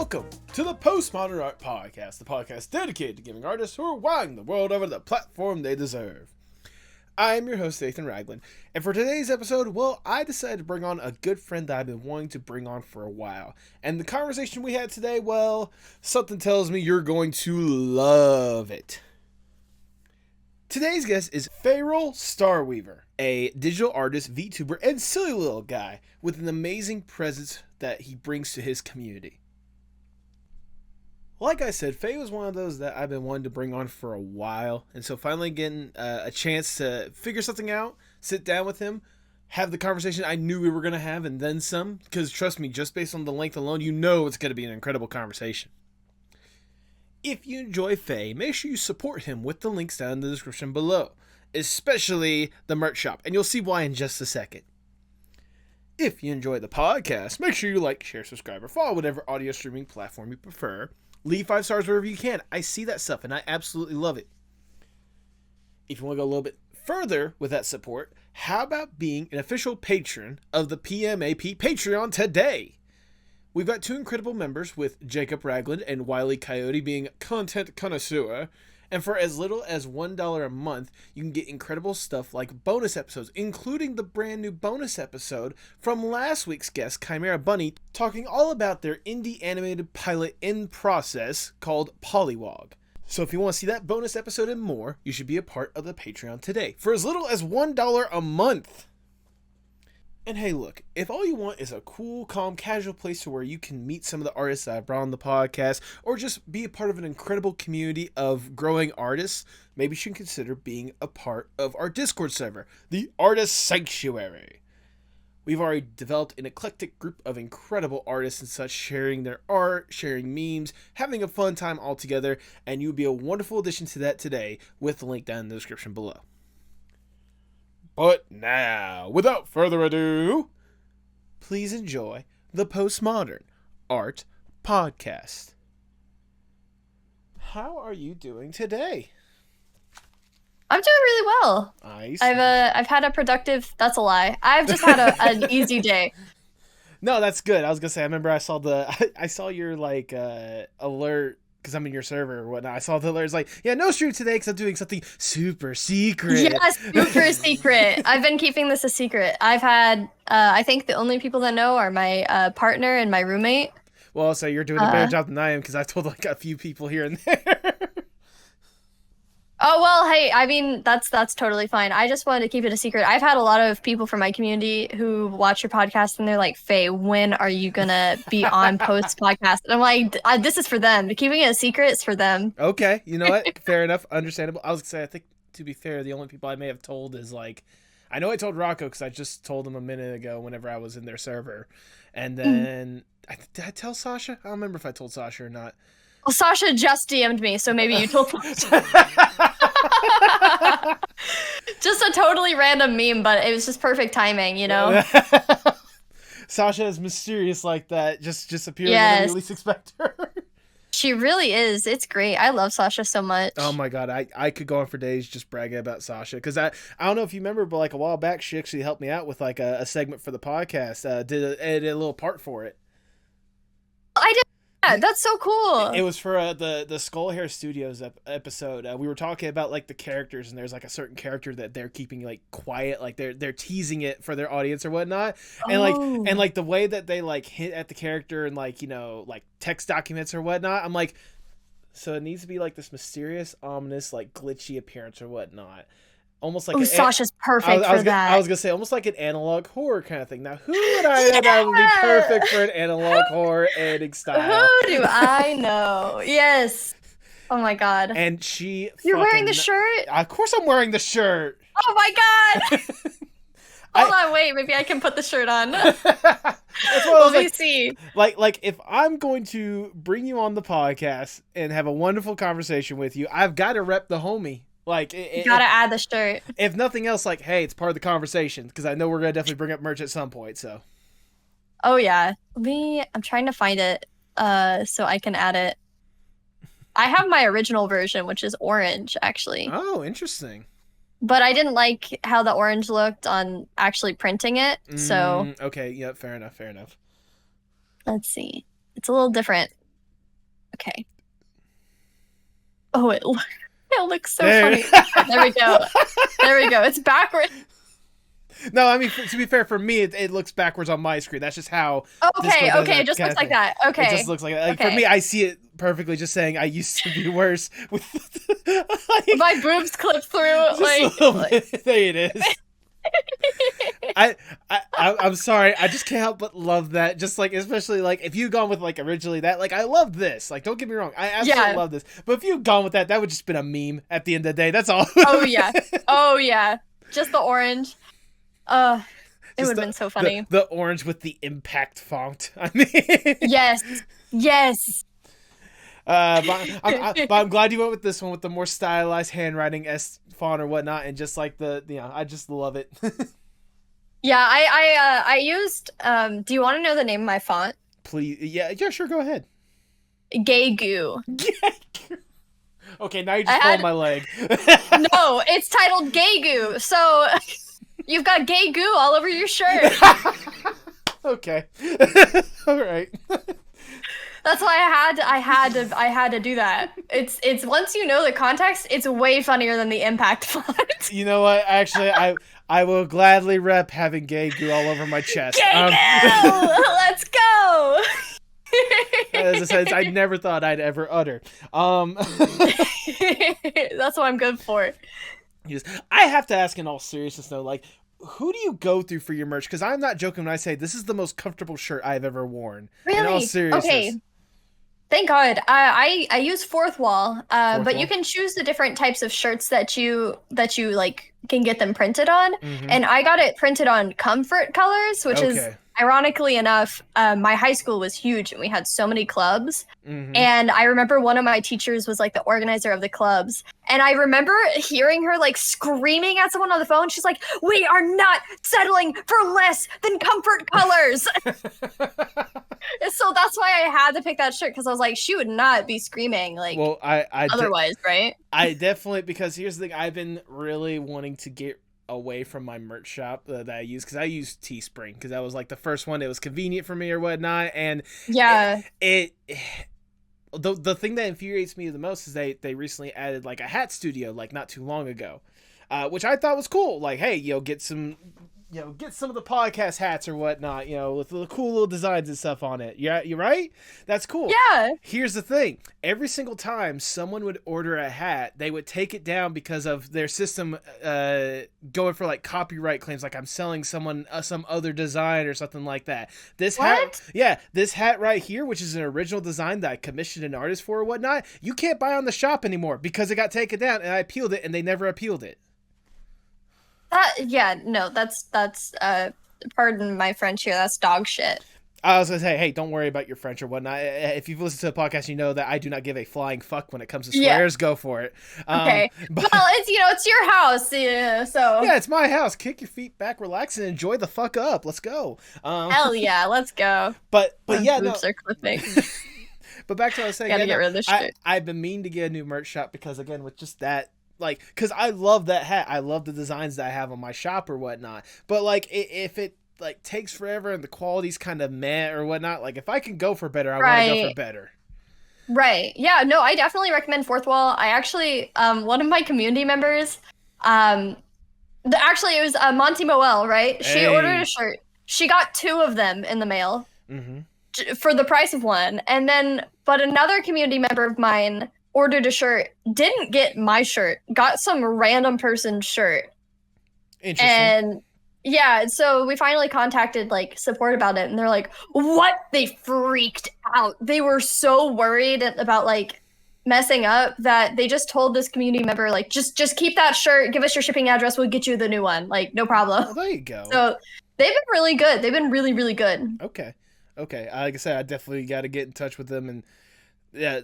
Welcome to the Postmodern Art Podcast, the podcast dedicated to giving artists who are wowing the world over the platform they deserve. I am your host, Nathan Ragland, and for today's episode, well, I decided to bring on a good friend that I've been wanting to bring on for a while. And the conversation we had today, well, something tells me you're going to love it. Today's guest is Feyral Starweaver, a digital artist, VTuber, and silly little guy with an amazing presence that he brings to his community. Like I said, Faye was one of those that I've been wanting to bring on for a while, and so finally getting a chance to figure something out, sit down with him, have the conversation I knew we were going to have, and then some, because trust me, just based on the length alone, you know it's going to be an incredible conversation. If you enjoy Faye, make sure you support him with the links down in the description below, especially the merch shop, and you'll see why in just a second. If you enjoy the podcast, make sure you like, share, subscribe, or follow whatever audio streaming platform you prefer. Leave 5 stars wherever you can. I see that stuff, and I absolutely love it. If you want to go a little bit further with that support, how about being an official patron of the PMAP Patreon today? We've got 2 incredible members, with Jacob Ragland and Wily Coyote being content connoisseur. And for as little as $1 a month, you can get incredible stuff like bonus episodes, including the brand new bonus episode from last week's guest, Chimera Bunny, talking all about their indie animated pilot in process called Polywog. So if you want to see that bonus episode and more, you should be a part of the Patreon today for as little as $1 a month. And hey, look, if all you want is a cool, calm, casual place to where you can meet some of the artists that I brought on the podcast, or just be a part of an incredible community of growing artists, maybe you should consider being a part of our Discord server, the Artist Sanctuary. We've already developed an eclectic group of incredible artists and such, sharing their art, sharing memes, having a fun time all together, and you'll be a wonderful addition to that today with the link down in the description below. But now, without further ado, please enjoy the Postmodern Art Podcast. How are you doing today? I'm doing really well. Nice. I've had a productive. That's a lie. I've just had an easy day. No, that's good. I was gonna say. I remember I saw your alert. Because I'm in your server or whatnot. I saw the alerts like, yeah, no stream today because I'm doing something super secret. Yes, super secret. I've been keeping this a secret. I've had, I think the only people that know are my partner and my roommate. Well, so you're doing a better job than I am because I've told like a few people here and there. Oh, well, hey, I mean, that's totally fine. I just wanted to keep it a secret. I've had a lot of people from my community who watch your podcast and they're like, Faye, when are you going to be on Post's podcast? And I'm like, this is for them. Keeping it a secret is for them. Okay. You know what? Fair enough. Understandable. I was going to say, I think, to be fair, the only people I may have told is like, I know I told Rocco because I just told him a minute ago whenever I was in their server. And then, did I tell Sasha? I don't remember if I told Sasha or not. Well, Sasha just DM'd me, so maybe you told me. Just a totally random meme, but it was just perfect timing, you know? Sasha is mysterious like that. Just appears when you least expect her. She really is. It's great. I love Sasha so much. Oh my god, I could go on for days just bragging about Sasha. Because I don't know if you remember, but like a while back, she actually helped me out with like a segment for the podcast. Did a little part for it. I did. Yeah, that's so cool. It was for the Skull Hair Studios episode. We were talking about like the characters, and there's like a certain character that they're keeping like quiet, like they're teasing it for their audience or whatnot, and like the way that they like hit at the character and like, you know, like text documents or whatnot. I'm like, so it needs to be like this mysterious, ominous, like glitchy appearance or whatnot. Almost like Sasha's perfect for that. I was gonna say almost like an analog horror kind of thing. Now, who would I know that would be perfect for an analog horror editing style? Who do I know? Yes. Oh my god. And you're wearing the shirt? Of course, I'm wearing the shirt. Oh my god. Hold on, wait. Maybe I can put the shirt on. Let me see. Like if I'm going to bring you on the podcast and have a wonderful conversation with you, I've got to rep the homie. Like, you gotta add the shirt. If nothing else, like, hey, it's part of the conversation because I know we're gonna definitely bring up merch at some point. So. Oh yeah, I'm trying to find it, so I can add it. I have my original version, which is orange, actually. Oh, interesting. But I didn't like how the orange looked on actually printing it, so. Okay, yeah, fair enough. Let's see. It's a little different. Okay. Oh, it looks so funny. There we go. There we go. It's backwards. No, I mean, to be fair, for me, it looks backwards on my screen. That's just how. Okay, okay, it just looks like that. Okay. It just looks like that. Like, okay. For me, I see it perfectly, just saying I used to be worse with my boobs clip through. There it is. I'm sorry. I just can't help but love that. Just like, especially like if you'd gone with like originally that, like I love this. Like, don't get me wrong, I absolutely love this. But if you'd gone with that, that would just been a meme at the end of the day. That's all. Oh yeah. Oh yeah. Just the orange. It would have been so funny. The orange with the impact font. I mean. Yes. Yes. But I'm glad you went with this one with the more stylized handwriting font or whatnot, and just like I just love it. Yeah, I used. Do you want to know the name of my font? Please, yeah, sure, go ahead. Gay Goo. Okay, now you just pulled my leg. No, it's titled Gay Goo, so you've got gay goo all over your shirt. Okay, all right. That's why I had to do that. It's once you know the context, it's way funnier than the impact font. You know what? Actually, I will gladly rep having gay goo all over my chest. Gay goo! Let's go! As a sentence I never thought I'd ever utter. That's what I'm good for. I have to ask in all seriousness though, like, who do you go through for your merch? Because I'm not joking when I say this is the most comfortable shirt I've ever worn. Really? In all seriousness. Okay. Thank God. I use Fourth Wall, but you can choose the different types of shirts that you like can get them printed on. Mm-hmm. And I got it printed on Comfort colors, which is ironically enough, my high school was huge and we had so many clubs. Mm-hmm. And I remember one of my teachers was like the organizer of the clubs. And I remember hearing her like screaming at someone on the phone. She's like, "We are not settling for less than Comfort colors." So that's why I had to pick that shirt, because I was like, she would not be screaming like otherwise, right? I definitely, because here's the thing, I've been really wanting to get away from my merch shop that I use, because I used Teespring because that was like the first one. It was convenient for me or whatnot, and the thing that infuriates me the most is they recently added like a hat studio like not too long ago, which I thought was cool. Like, hey, get some of the podcast hats or whatnot, with the cool little designs and stuff on it. Yeah, you're right. That's cool. Yeah. Here's the thing. Every single time someone would order a hat, they would take it down because of their system going for like copyright claims, like I'm selling someone some other design or something like that. This hat right here, which is an original design that I commissioned an artist for or whatnot, you can't buy on the shop anymore because it got taken down, and I appealed it and they never appealed it. That's pardon my French here, that's dog shit. I was gonna say, hey, don't worry about your French or whatnot. If you've listened to the podcast, you know that I do not give a flying fuck when it comes to swears. Go for it. Okay. Well, it's your house, so yeah, it's my house. Kick your feet back, relax, and enjoy the fuck up. Let's go. Hell yeah, let's go. But yeah, boobs are clipping. But back to what I was saying. Gotta get rid of this shit. I've been meaning to get a new merch shop because, again, with just that. Like, because I love that hat. I love the designs that I have on my shop or whatnot. But, like, if it, like, takes forever and the quality's kind of meh or whatnot, like, if I can go for better, I want to go for better. Right. Yeah, no, I definitely recommend Fourth Wall. I actually, one of my community members, actually, it was Monty Moel, right? She ordered a shirt. She got 2 of them in the mail for the price of one. And then, but another community member of mine ordered a shirt, didn't get my shirt, got some random person's shirt. Interesting. And yeah, so we finally contacted like support about it, and they're like, what? They freaked out. They were so worried about like messing up that they just told this community member, like, just keep that shirt, give us your shipping address, we'll get you the new one. Like, no problem. Well, there you go. So they've been really good. They've been really, really good. Okay. Like I said, I definitely got to get in touch with them and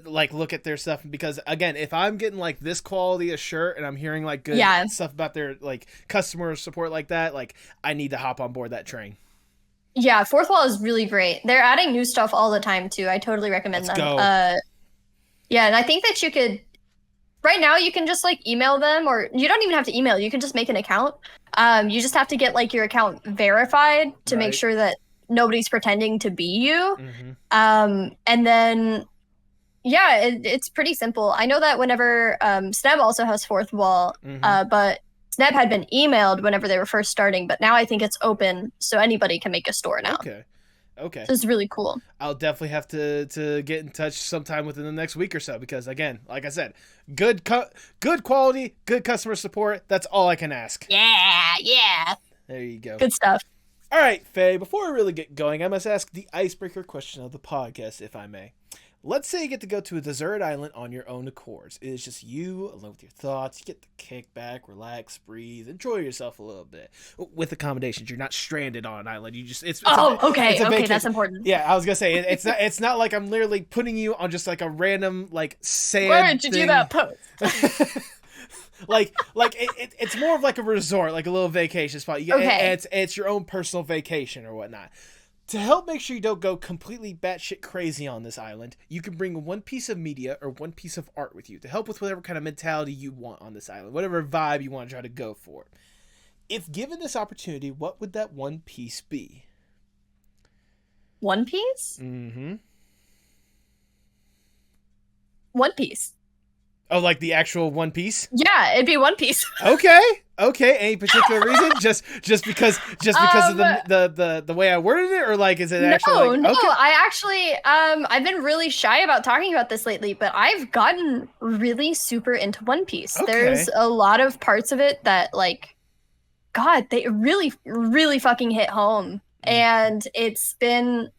like look at their stuff, because again, if I'm getting like this quality of shirt and I'm hearing like good stuff about their like customer support like that, like I need to hop on board that train. Yeah, Fourth Wall is really great. They're adding new stuff all the time too. I totally recommend them. Go. Yeah, and I think that you could right now you can just like email them, or you don't even have to email, you can just make an account. You just have to get like your account verified to make sure that nobody's pretending to be you. And then Yeah, it's pretty simple. I know that whenever Sneb also has fourth wall, but Sneb had been emailed whenever they were first starting, but now I think it's open, so anybody can make a store now. Okay. So it's really cool. I'll definitely have to get in touch sometime within the next week or so because, again, like I said, good quality, good customer support. That's all I can ask. Yeah. There you go. Good stuff. All right, Faye, before we really get going, I must ask the icebreaker question of the podcast, if I may. Let's say you get to go to a desert island on your own accords. It is just you, alone with your thoughts. You get to kick back, relax, breathe, enjoy yourself a little bit. With accommodations, you're not stranded on an island. You just okay, that's important. Yeah, I was gonna say it's not like I'm literally putting you on just like a random like sand. Why did you do that post? It's more of like a resort, like a little vacation spot. It's your own personal vacation or whatnot. To help make sure you don't go completely batshit crazy on this island, you can bring one piece of media or one piece of art with you to help with whatever kind of mentality you want on this island, whatever vibe you want to try to go for. If given this opportunity, what would that one piece be? One Piece? Mm-hmm. One Piece. Oh, like the actual One Piece? Yeah, it'd be One Piece. Okay. Any particular reason? just because of the way I worded it, or like is it actually? No. I actually I've been really shy about talking about this lately, but I've gotten really super into One Piece. Okay. There's a lot of parts of it that like, God, they really, really fucking hit home, and it's been.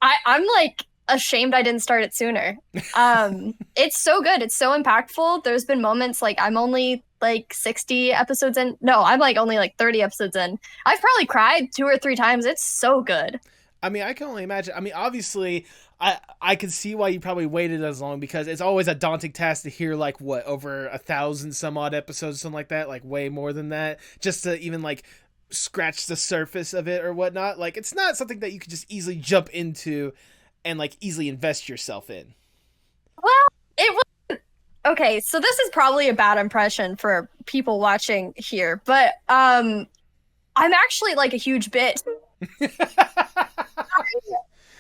I'm like ashamed I didn't start it sooner. It's so good. It's so impactful. There's been moments like I'm only like 60 episodes in. No, I'm like only like 30 episodes in. I've probably cried 2 or 3 times. It's so good. I mean, I can only imagine. I mean, obviously, I can see why you probably waited as long because it's always a daunting task to hear like what over 1,000 some odd episodes, something like that, like way more than that, just to even like scratch the surface of it or whatnot. Like, it's not something that you could just easily jump into and like easily invest yourself in. Well, it was okay. So this is probably a bad impression for people watching here, but I'm actually like a huge bit. I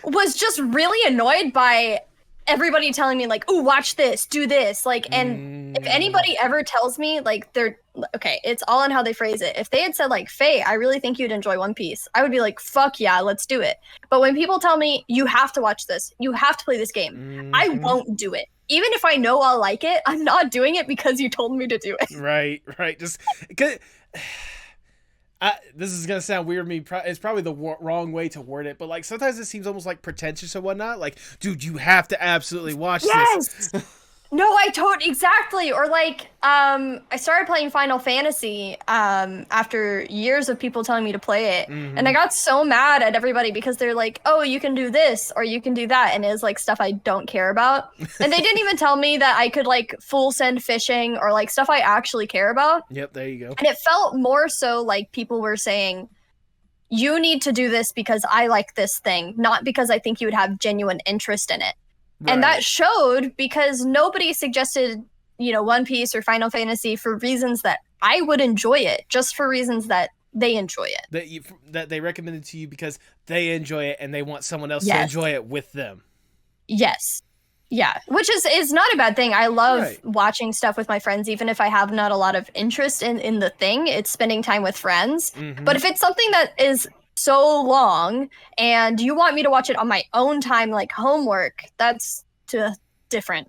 was just really annoyed by everybody telling me like, "Ooh, watch this, do this." Like, and if anybody ever tells me like they're okay, it's all on how they phrase it. If they had said like, "Faye, I really think you'd enjoy One Piece," I would be like, "Fuck yeah, let's do it." But when people tell me you have to watch this, you have to play this game, I won't do it. Even if I know I'll like it, I'm not doing it because you told me to do it. Right. Just this is gonna sound weird to me. It's probably the wrong way to word it, but like sometimes it seems almost like pretentious or whatnot. Like, dude, you have to absolutely watch this. No, I don't exactly. Or like, I started playing Final Fantasy after years of people telling me to play it, and I got so mad at everybody because they're like, "Oh, you can do this or you can do that," and it's like stuff I don't care about. And they didn't even tell me that I could like full send fishing or like stuff I actually care about. Yep, there you go. And it felt more so like people were saying, "You need to do this because I like this thing, not because I think you would have genuine interest in it." Right. And that showed because nobody suggested, One Piece or Final Fantasy for reasons that I would enjoy it, just for reasons that they enjoy it. That they recommended to you because they enjoy it and they want someone else to enjoy it with them. Yes. Yeah, which is not a bad thing. I love watching stuff with my friends, even if I have not a lot of interest in the thing. It's spending time with friends. But if it's something that is so long and you want me to watch it on my own time like homework, that's different.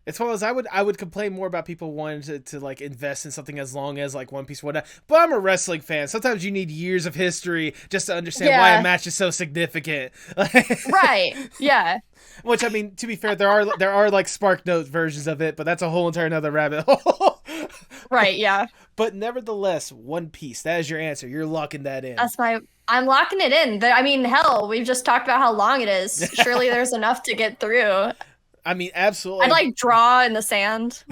It's one of those, I would complain more about people wanting to like invest in something as long as like One Piece or whatnot, but I'm a wrestling fan. Sometimes you need years of history just to understand why a match is so significant. Right. Yeah. Which, I mean, to be fair, there are like Spark Note versions of it, but that's a whole entire another rabbit hole. Right, yeah. But nevertheless, One Piece, that is your answer. You're locking that in. I'm locking it in. I mean, hell, we've just talked about how long it is. Surely there's enough to get through. I mean, absolutely. I'd like draw in the sand.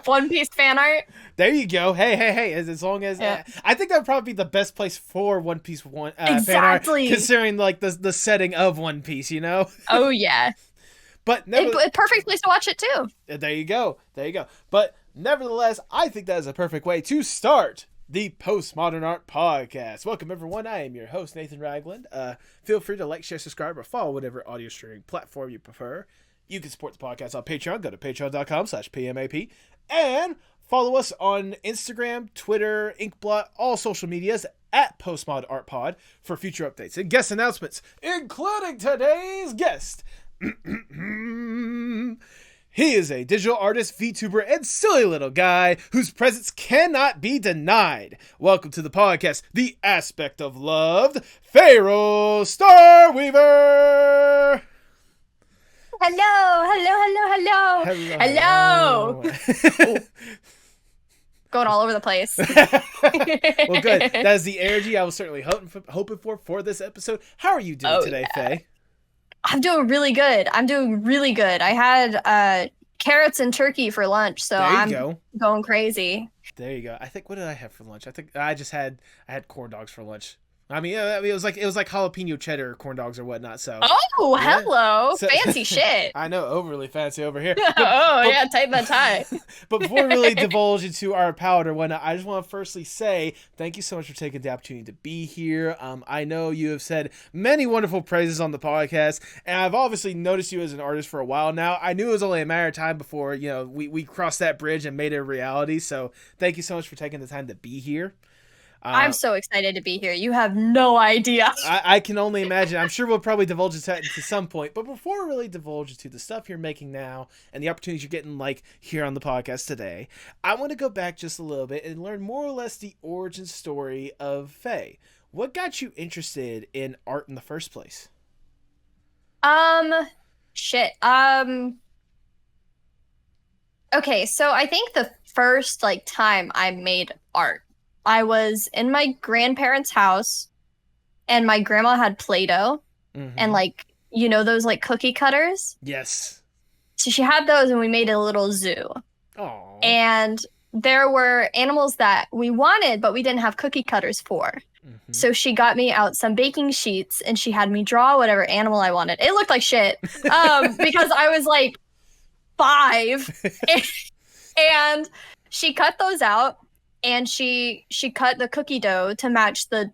One Piece fan art. There you go. Hey. As long as I think that would probably be the best place for One Piece fan art, considering like the setting of One Piece, Oh yeah. But a perfect place to watch it too. There you go. But nevertheless, I think that is a perfect way to start the Postmodern Art Podcast. Welcome, everyone. I am your host, Nathan Ragland. Feel free to like, share, subscribe, or follow whatever audio streaming platform you prefer. You can support the podcast on Patreon. Go to patreon.com/PMAP. And follow us on Instagram, Twitter, Inkblot, all social medias at Postmod Art Pod for future updates and guest announcements, including today's guest. He is a digital artist, VTuber, and silly little guy whose presence cannot be denied. Welcome to the podcast, The Aspect of Loved, Feyral Starweaver! Hello. Going all over the place. Well, good. That is the energy I was certainly hoping for this episode. How are you doing today, Faye? I'm doing really good. I had carrots and turkey for lunch, so I'm going crazy. There you go. I think, what did I have for lunch? I think I had corn dogs for lunch. I mean, it was like jalapeno cheddar corn dogs or whatnot. So. Oh, yeah. Hello, fancy shit. I know, overly fancy over here. Yeah, tight that tie. But before we really divulge into our palate or whatnot, I just want to firstly say thank you so much for taking the opportunity to be here. I know you have said many wonderful praises on the podcast, and I've obviously noticed you as an artist for a while now. I knew it was only a matter of time before we crossed that bridge and made it a reality. So thank you so much for taking the time to be here. I'm so excited to be here. You have no idea. I can only imagine. I'm sure we'll probably divulge it to some point. But before we really divulge into the stuff you're making now and the opportunities you're getting like here on the podcast today, I want to go back just a little bit and learn more or less the origin story of Faye. What got you interested in art in the first place? Okay, so I think the first time I made art, I was in my grandparents' house, and my grandma had Play-Doh, and those cookie cutters? Yes. So she had those, and we made a little zoo. Aww. And there were animals that we wanted, but we didn't have cookie cutters for. So she got me out some baking sheets, and she had me draw whatever animal I wanted. It looked like shit, because I was 5, and she cut those out. And she cut the cookie dough to match the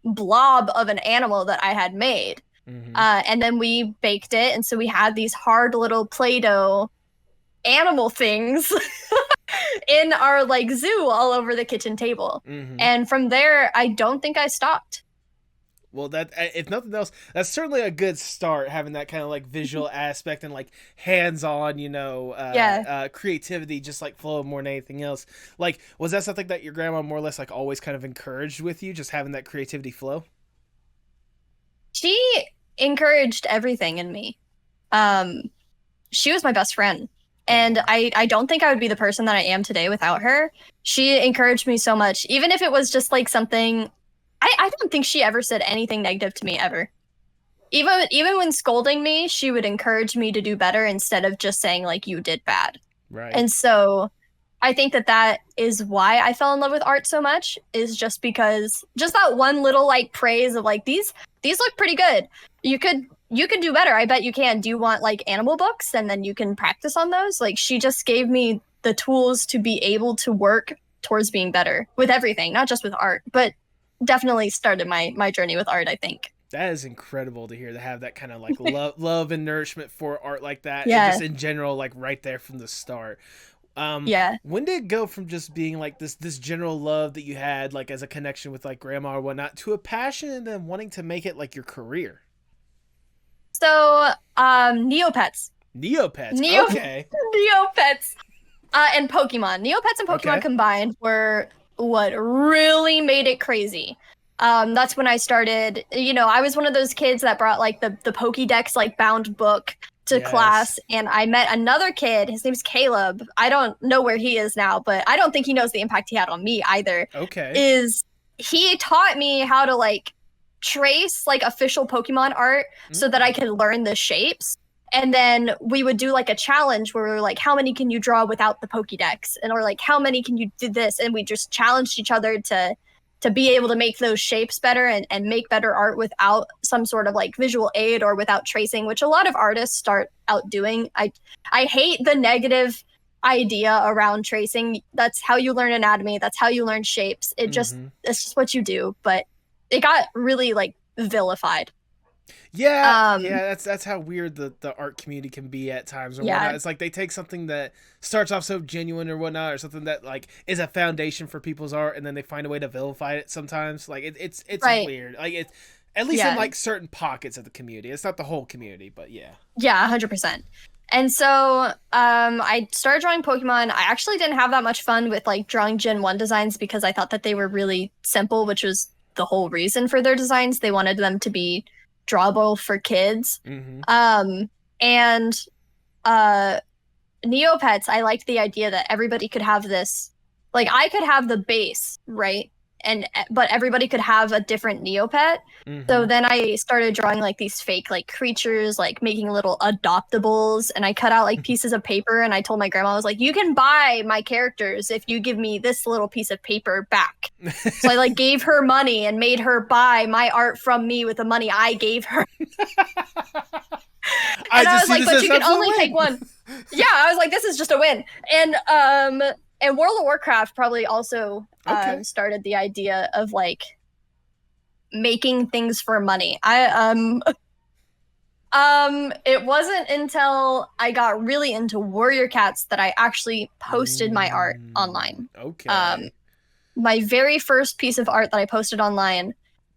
blob of an animal that I had made. And then we baked it. And so we had these hard little Play-Doh animal things in our zoo all over the kitchen table. And from there, I don't think I stopped. Well, that, if nothing else, that's certainly a good start, having that kind of visual aspect and hands-on, creativity, just flow more than anything else. Was that something that your grandma more or less always kind of encouraged with you, just having that creativity flow? She encouraged everything in me. She was my best friend. And I don't think I would be the person that I am today without her. She encouraged me so much, even if it was just something. I don't think she ever said anything negative to me ever. Even when scolding me, she would encourage me to do better instead of just saying you did bad. Right. And so I think that is why I fell in love with art so much, is just because just that one little praise of these look pretty good. You could do better. I bet you can. Do you want animal books? And then you can practice on those. She just gave me the tools to be able to work towards being better with everything, not just with art, but definitely started my journey with art, I think. That is incredible to hear, to have that kind of love and nourishment for art like that. Yeah. And just in general, right there from the start. Yeah. When did it go from just being this general love that you had as a connection with grandma or whatnot to a passion and then wanting to make it your career? So, Neopets. Neopets. Okay. Neopets. And Pokemon. Neopets and Pokemon combined were what really made it crazy. That's when I started, I was one of those kids that brought the Pokédex bound book to class, and I met another kid. His name's Caleb. I don't know where he is now, but I don't think he knows the impact he had on me either. Okay. He taught me how to trace official Pokemon art so that I could learn the shapes. And then we would do a challenge where we were how many can you draw without the Pokédex? And or how many can you do this? And we just challenged each other to be able to make those shapes better and make better art without some sort of visual aid or without tracing, which a lot of artists start out doing. I hate the negative idea around tracing. That's how you learn anatomy. That's how you learn shapes. It's just what you do. But it got really like vilified. Yeah, that's how weird the art community can be at times or whatnot. Yeah. It's like they take something that starts off so genuine or whatnot, or something that like is a foundation for people's art, and then they find a way to vilify it sometimes. Like it's Right. weird. Like it's at least in like certain pockets of the community. It's not the whole community, but yeah. Yeah, 100%. And so I started drawing Pokemon. I actually didn't have that much fun with like drawing Gen 1 designs because I thought that they were really simple, which was the whole reason for their designs. They wanted them to be drawable for kids. And Neopets, I liked the idea that everybody could have this, like I could have the base, right? But everybody could have a different Neopet. So then I started drawing like these fake like creatures, like making little adoptables, and I cut out like pieces of paper, and I told my grandma, I was like, you can buy my characters if you give me this little piece of paper back. So I like gave her money and made her buy my art from me with the money I gave her. I was like, but you can only take one. Yeah, I was like, this is just a win. And World of Warcraft probably also started the idea of like making things for money. It wasn't until I got really into Warrior Cats that I actually posted my art online. Okay. My very first piece of art that I posted online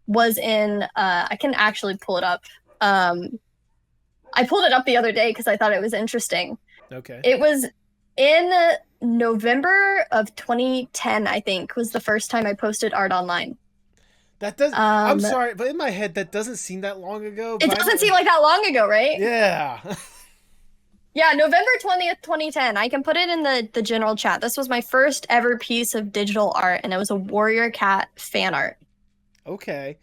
was in I can actually pull it up. I pulled it up the other day because I thought it was interesting. Okay. It was in November of 2010, I think, was the first time I posted art online. That does. I'm sorry, but in my head, that doesn't seem that long ago. It doesn't seem like that long ago, right? Yeah. Yeah, November 20th, 2010. I can put it in the general chat. This was my first ever piece of digital art, and it was a Warrior Cat fan art. Okay.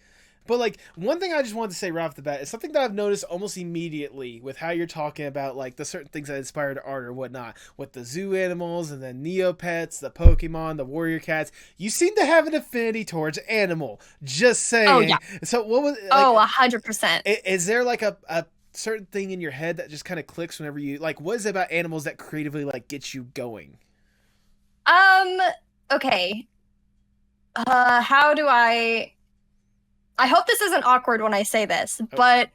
But, like, one thing I just wanted to say right off the bat is something that I've noticed almost immediately with how you're talking about, like, the certain things that inspired art or whatnot. With the zoo animals and the Neopets, the Pokemon, the Warrior Cats. You seem to have an affinity towards animal. Just saying. Oh, yeah. So, what was... Like, 100%. Is there, like, a certain thing in your head that just kind of clicks whenever you... Like, what is it about animals that creatively, like, gets you going? Okay. How do I hope this isn't awkward when I say this, but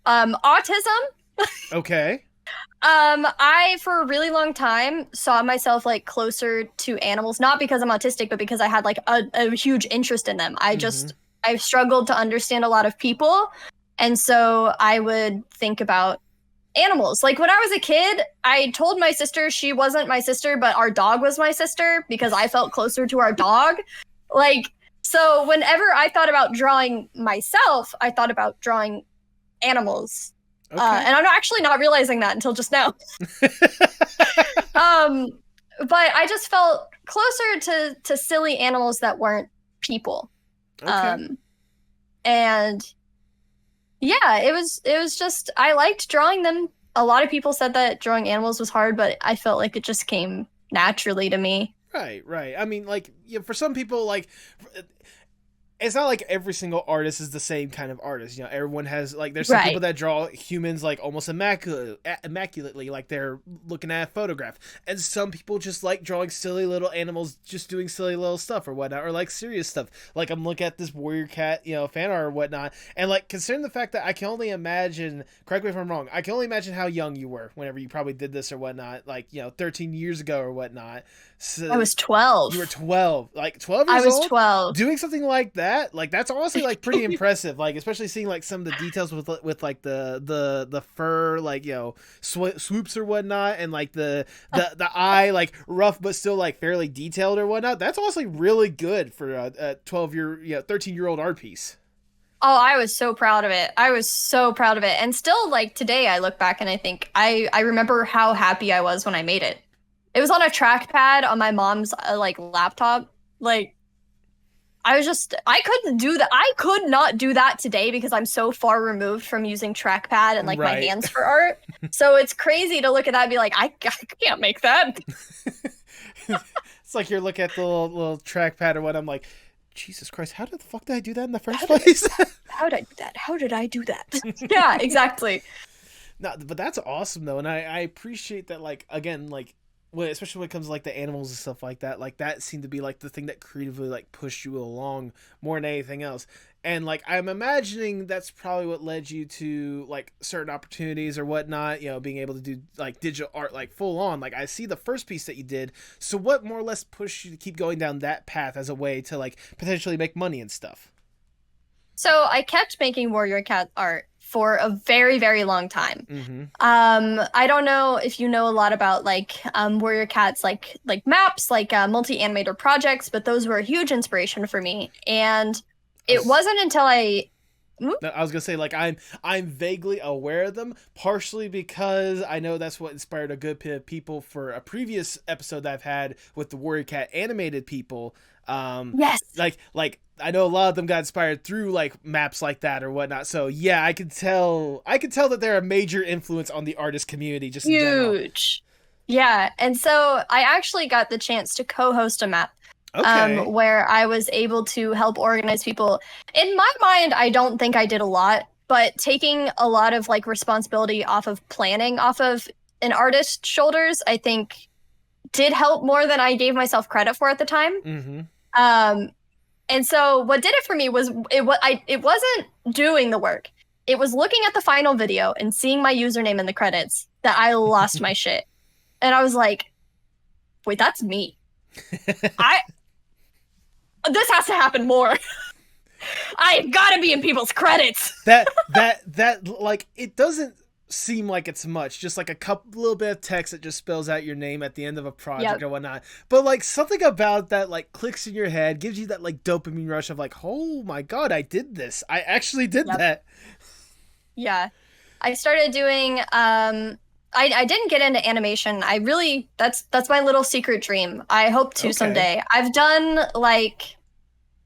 autism. Okay. I for a really long time saw myself like closer to animals, not because I'm autistic, but because I had like a huge interest in them. I've struggled to understand a lot of people, and so I would think about animals. Like when I was a kid, I told my sister she wasn't my sister, but our dog was my sister because I felt closer to our dog. Like, so whenever I thought about drawing myself, I thought about drawing animals. Okay. And I'm actually not realizing that until just now. But I just felt closer to silly animals that weren't people. Okay. And yeah, it was just, I liked drawing them. A lot of people said that drawing animals was hard, but I felt like it just came naturally to me. Right. I mean, like, for some people, like, it's not like every single artist is the same kind of artist. You know, everyone has, like, there's some people that draw humans, like, almost immaculately, like they're looking at a photograph. And some people just like drawing silly little animals, just doing silly little stuff or whatnot, or, like, serious stuff. Like, I'm looking at this Warrior Cat, fan art or whatnot. And, like, considering the fact that I can only imagine, correct me if I'm wrong, I can only imagine how young you were whenever you probably did this or whatnot, like, 13 years ago or whatnot. So, I was 12. You were 12. Like, 12 years old? I was 12. Doing something like that, like, that's honestly, like, pretty impressive. Like, especially seeing, like, some of the details with like, the fur, like, swoops or whatnot, and, like, the eye, like, rough but still, like, fairly detailed or whatnot. That's honestly really good for a 13-year-old art piece. Oh, I was so proud of it. And still, like, today I look back and I think, I remember how happy I was when I made it. It was on a trackpad on my mom's laptop. Like, I couldn't do that. I could not do that today because I'm so far removed from using trackpad and my hands for art. So it's crazy to look at that and be like, I can't make that. It's like you're looking at the little trackpad or what. I'm like, Jesus Christ, how the fuck did I do that in the first place? How did I do that? How did I do that? Yeah, exactly. No, but that's awesome though, and I appreciate that. Like, again, like, especially when it comes to like the animals and stuff like that seemed to be like the thing that creatively like pushed you along more than anything else. And like I'm imagining that's probably what led you to like certain opportunities or whatnot, being able to do like digital art like full on. Like I see the first piece that you did. So what more or less pushed you to keep going down that path as a way to like potentially make money and stuff? So I kept making warrior cat art for a very, very long time. Mm-hmm. I don't know if you know a lot about like warrior cats, like maps, like multi-animator projects, but those were a huge inspiration for me. And it wasn't until I was gonna say like I'm vaguely aware of them, partially because I know that's what inspired a good bit of people for a previous episode that I've had with the Warrior Cat animated people. Yes, like I know a lot of them got inspired through like maps like that or whatnot. So yeah, I can tell that they're a major influence on the artist community, just in general. huge. Yeah, and so I actually got the chance to co-host a map. Okay. Where I was able to help organize people. In my mind, I don't think I did a lot, but taking a lot of like responsibility off of planning, off of an artist's shoulders, I think did help more than I gave myself credit for at the time. Mm-hmm. And so what did it for me was it wasn't doing the work. It was looking at the final video and seeing my username in the credits that I lost my shit. And I was like, wait, that's me. This has to happen more. I've got to be in people's credits. that like it doesn't seem like it's much, just like a couple little bit of text that just spells out your name at the end of a project or whatnot. But like something about that like clicks in your head, gives you that like dopamine rush of like, oh my god, I did this. I actually did that. Yeah, I started doing. I didn't get into animation. I really that's my little secret dream. I hope to someday. I've done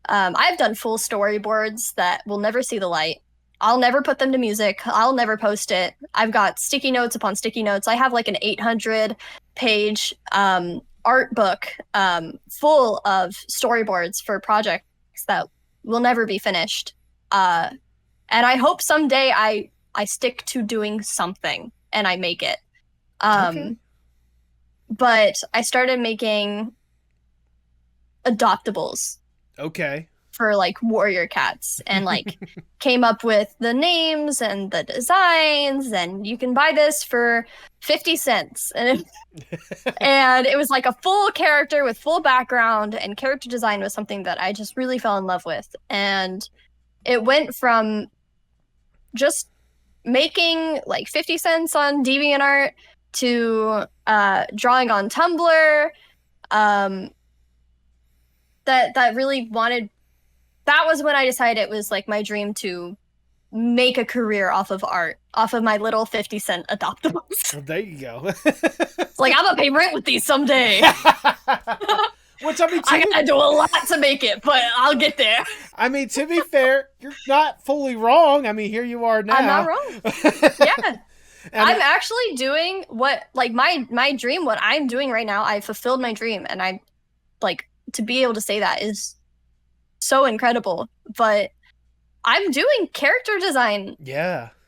I've done full storyboards that will never see the light. I'll never put them to music. I'll never post it. I've got sticky notes upon sticky notes. I have like an 800-page art book full of storyboards for projects that will never be finished. And I hope someday I stick to doing something and I make it. But I started making adoptables. Okay. For like warrior cats, and like came up with the names and the designs, and you can buy this for 50 cents. And it was like a full character with full background, and character design was something that I just really fell in love with. And it went from just making like 50 cents on DeviantArt to drawing on Tumblr. That really wanted. That was when I decided it was like my dream to make a career off of art, off of my little 50-cent adoptables. Well, there you go. It's like, I'm gonna pay rent with these someday. Which I mean, I gotta do a lot to make it, but I'll get there. I mean, to be fair, you're not fully wrong. I mean, here you are now. I'm not wrong. Yeah. I'm actually doing what, like, my dream, what I'm doing right now, I fulfilled my dream, and I, like, to be able to say that is so incredible. But I'm doing character design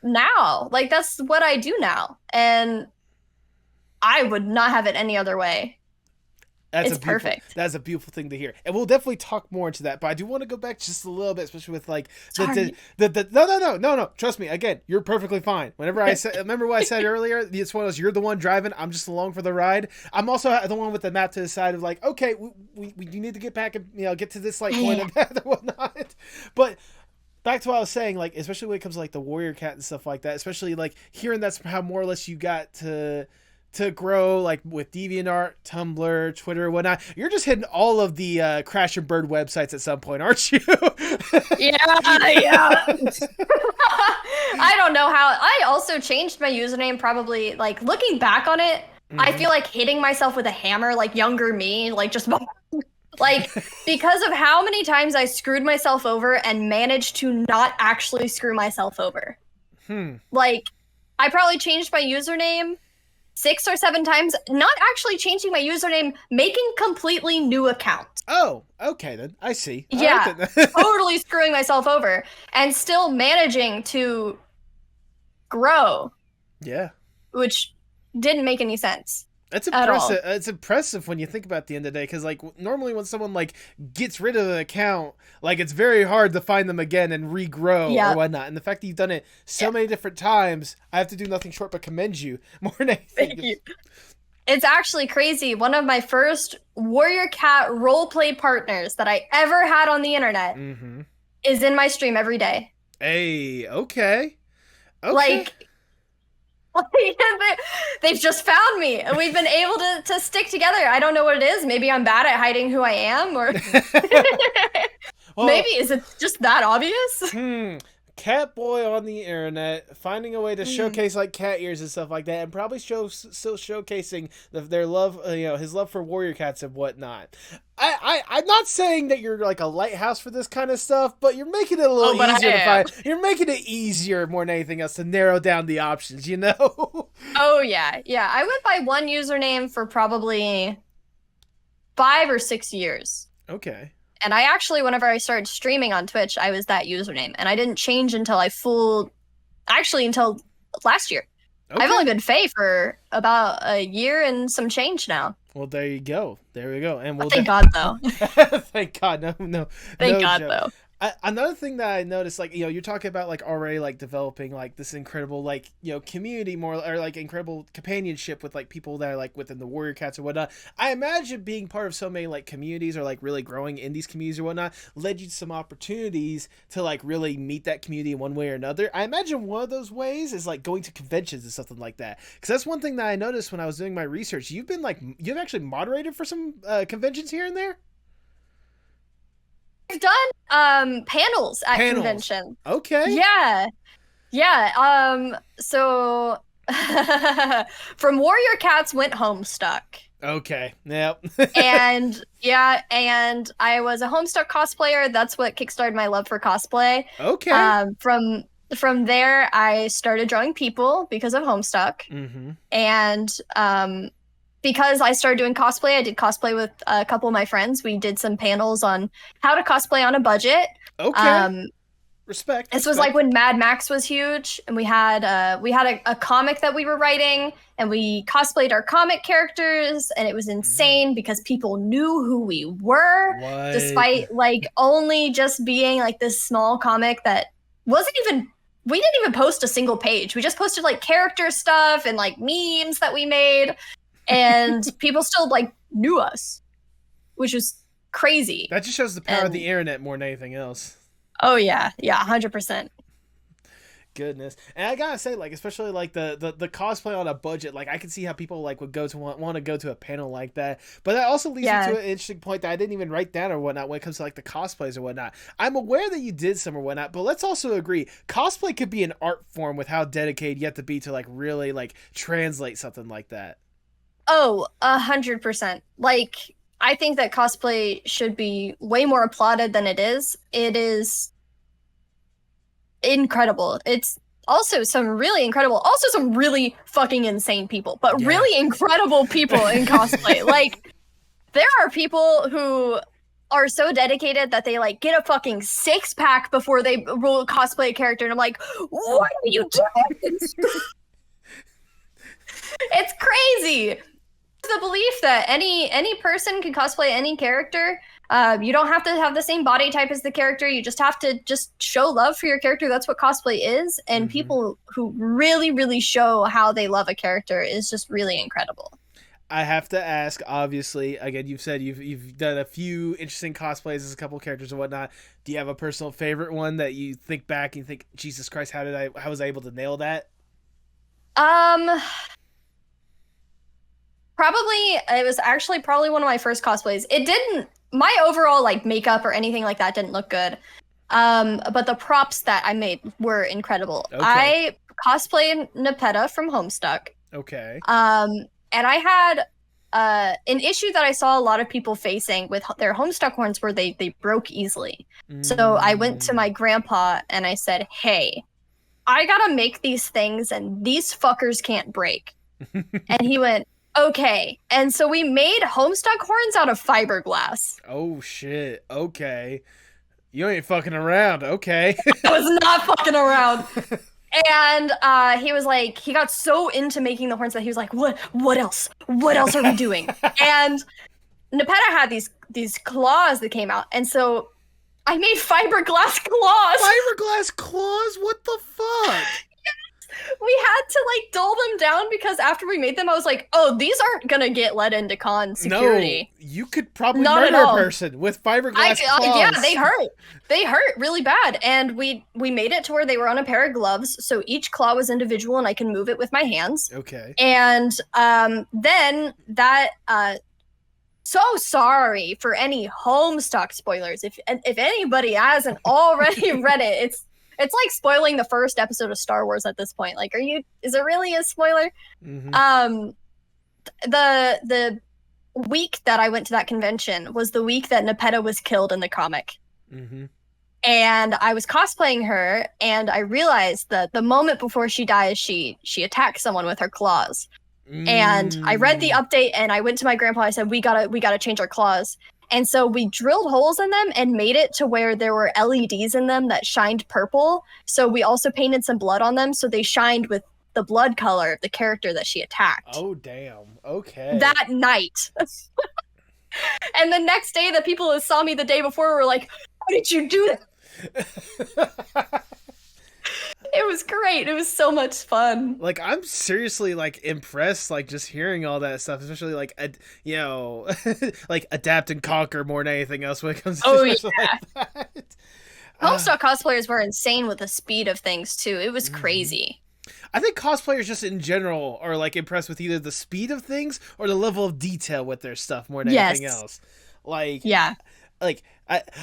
now. Like, that's what I do now. And I would not have it any other way. It's perfect. That's a beautiful thing to hear. And we'll definitely talk more into that. But I do want to go back just a little bit, especially with like no. Trust me. Again, you're perfectly fine. Whenever I said, remember what I said earlier? It's one of those, you're the one driving. I'm just along for the ride. I'm also the one with the map to the side of like, okay, we need to get back and get to this like point of that or whatnot. But back to what I was saying, like especially when it comes to like the warrior cat and stuff like that, especially like hearing that's how more or less you got to grow, like with DeviantArt, Tumblr, Twitter, whatnot. You're just hitting all of the Crash and Bird websites at some point, aren't you? Yeah. I don't know how. I also changed my username probably, like, looking back on it, I feel like hitting myself with a hammer, like younger me, like just like, because of how many times I screwed myself over and managed to not actually screw myself over. Like, I probably changed my username 6 or 7 times, not actually changing my username, making completely new accounts. Oh, okay then. I see. Yeah, totally screwing myself over and still managing to grow. Yeah. Which didn't make any sense. That's at all. impressive. It's impressive when you think about the end of the day, because like normally when someone like gets rid of an account, like it's very hard to find them again and regrow Yeah. or whatnot. And the fact that you've done it so many different times, I have to do nothing short but commend you more than anything. Thank you. It's actually crazy. One of my first Warrior Cat roleplay partners that I ever had on the internet is in my stream every day. Hey, okay. Like they've just found me, and we've been able to stick together. I don't know what it is. Maybe I'm bad at hiding who I am, or well, maybe is it just that obvious? Cat boy on the internet finding a way to showcase like cat ears and stuff like that, and probably still showcasing their love, his love for warrior cats and whatnot. I'm not saying that you're like a lighthouse for this kind of stuff, but you're making it a little easier to find. You're making it easier more than anything else to narrow down the options, you know? Oh yeah. I went by one username for probably 5 or 6 years. Okay. And I actually, whenever I started streaming on Twitch, I was that username. And I didn't change until until last year. Okay. I've only been Faye for about a year and some change now. Well, there you go. There we go. And thank God, though. Thank God. No. Thank God, though. Another thing that I noticed, like, you're talking about like already like developing like this incredible like community more, or like incredible companionship with like people that are like within the warrior cats or whatnot. I imagine being part of so many like communities, or like really growing in these communities or whatnot, led you to some opportunities to like really meet that community in one way or another. I imagine one of those ways is like going to conventions and something like that, because that's one thing that I noticed when I was doing my research. You've actually moderated for some conventions here and there. I've done panels at convention. Okay. Yeah. So from Warrior Cats went Homestuck. Okay. Yep. and I was a Homestuck cosplayer. That's what kickstarted my love for cosplay. Okay. From there, I started drawing people because of Homestuck. And because I started doing cosplay, I did cosplay with a couple of my friends. We did some panels on how to cosplay on a budget. Okay. Respect. This was like when Mad Max was huge, and we had a comic that we were writing, and we cosplayed our comic characters, and it was insane because people knew who we were, despite like only just being like this small comic that wasn't even. We didn't even post a single page. We just posted like character stuff and like memes that we made. And people still like knew us, which was crazy. That just shows the power of the internet more than anything else. Oh yeah, 100%. Goodness. And I gotta say, like, especially like the cosplay on a budget, like I can see how people like would go to want to go to a panel like that. But that also leads me to an interesting point that I didn't even write down or whatnot when it comes to like the cosplays or whatnot. I'm aware that you did some or whatnot, but let's also agree, cosplay could be an art form with how dedicated you have to be to like really like translate something like that. Oh, 100%. Like, I think that cosplay should be way more applauded than it is. It is incredible. It's also some really fucking insane people, but really incredible people in cosplay. Like, there are people who are so dedicated that they like get a fucking 6-pack before they roll cosplay a character, and I'm like, what are you doing? It's crazy. The belief that any person can cosplay any character. You don't have to have the same body type as the character. You just have to just show love for your character. That's what cosplay is. And people who really, really show how they love a character is just really incredible. I have to ask, obviously, again, you've said you've done a few interesting cosplays as a couple characters and whatnot. Do you have a personal favorite one that you think back and think, Jesus Christ, how was I able to nail that? It was actually probably one of my first cosplays. My overall like makeup or anything like that didn't look good. But the props that I made were incredible. Okay. I cosplayed Nepeta from Homestuck. Okay. And I had an issue that I saw a lot of people facing with their Homestuck horns where they broke easily. So I went to my grandpa and I said, hey, I gotta make these things and these fuckers can't break. And he went, okay. And so we made Homestuck horns out of fiberglass. Oh, shit. Okay. You ain't fucking around. Okay. I was not fucking around. And he was like, he got so into making the horns that he was like, what else? What else are we doing? And Nepeta had these claws that came out, and so I made fiberglass claws. Fiberglass claws? What the fuck? We had to like dull them down because after we made them, I was like, oh, these aren't gonna get let into con security. No, you could probably Not murder at a all. person with fiberglass claws. Yeah, they hurt. They hurt really bad. And we made it to where they were on a pair of gloves, so each claw was individual and I can move it with my hands. Okay. And then that so sorry for any Homestuck spoilers. If anybody hasn't already read it, it's like spoiling the first episode of Star Wars at this point. Like, is it really a spoiler? Mm-hmm. The week that I went to that convention was the week that Nepeta was killed in the comic. Mm-hmm. And I was cosplaying her, and I realized that the moment before she dies, she attacks someone with her claws. And I read the update, and I went to my grandpa. I said, we gotta change our claws. And so we drilled holes in them and made it to where there were LEDs in them that shined purple. So we also painted some blood on them, so they shined with the blood color of the character that she attacked. Oh, damn. Okay. That night. And the next day, the people who saw me the day before were like, how did you do that? It was great. It was so much fun. Like, I'm seriously, like, impressed, like, just hearing all that stuff, especially, like, you know, like, adapt and conquer more than anything else when it comes to stuff like that. Homestuck cosplayers were insane with the speed of things, too. It was crazy. I think cosplayers just in general are, like, impressed with either the speed of things or the level of detail with their stuff more than anything else. Like, yeah. Like,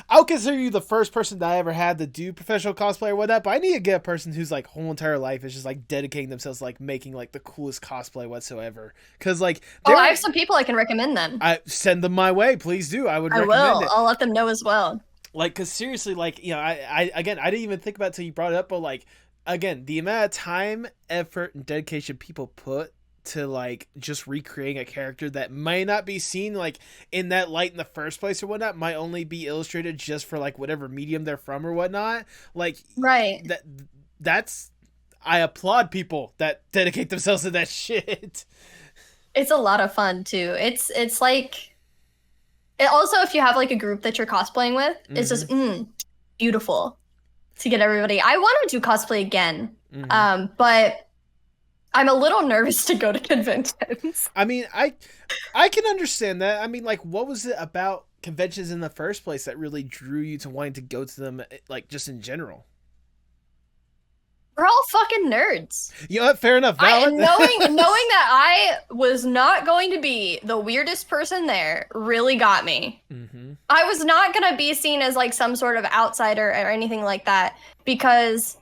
I'll consider you the first person that I ever had to do professional cosplay or whatnot, but I need to get a person whose, like, whole entire life is just, like, dedicating themselves to, like, making, like, the coolest cosplay whatsoever. Because, like... I have some people I can recommend then. Send them my way, please do. I recommend it. I'll let them know as well. Like, because seriously, like, you know, I didn't even think about it until you brought it up, but, like, again, the amount of time, effort, and dedication people put to, like, just recreating a character that might not be seen, like, in that light in the first place or whatnot, might only be illustrated just for, like, whatever medium they're from or whatnot. Like, right. That's I applaud people that dedicate themselves to that shit. It's a lot of fun too. It's like, also if you have like a group that you're cosplaying with, it's just beautiful to get everybody. I want to do cosplay again, but I'm a little nervous to go to conventions. I mean, I can understand that. I mean, like, what was it about conventions in the first place that really drew you to wanting to go to them, like, just in general? We're all fucking nerds. You know what? Fair enough. Valid. Knowing that I was not going to be the weirdest person there really got me. Mm-hmm. I was not going to be seen as, like, some sort of outsider or anything like that because...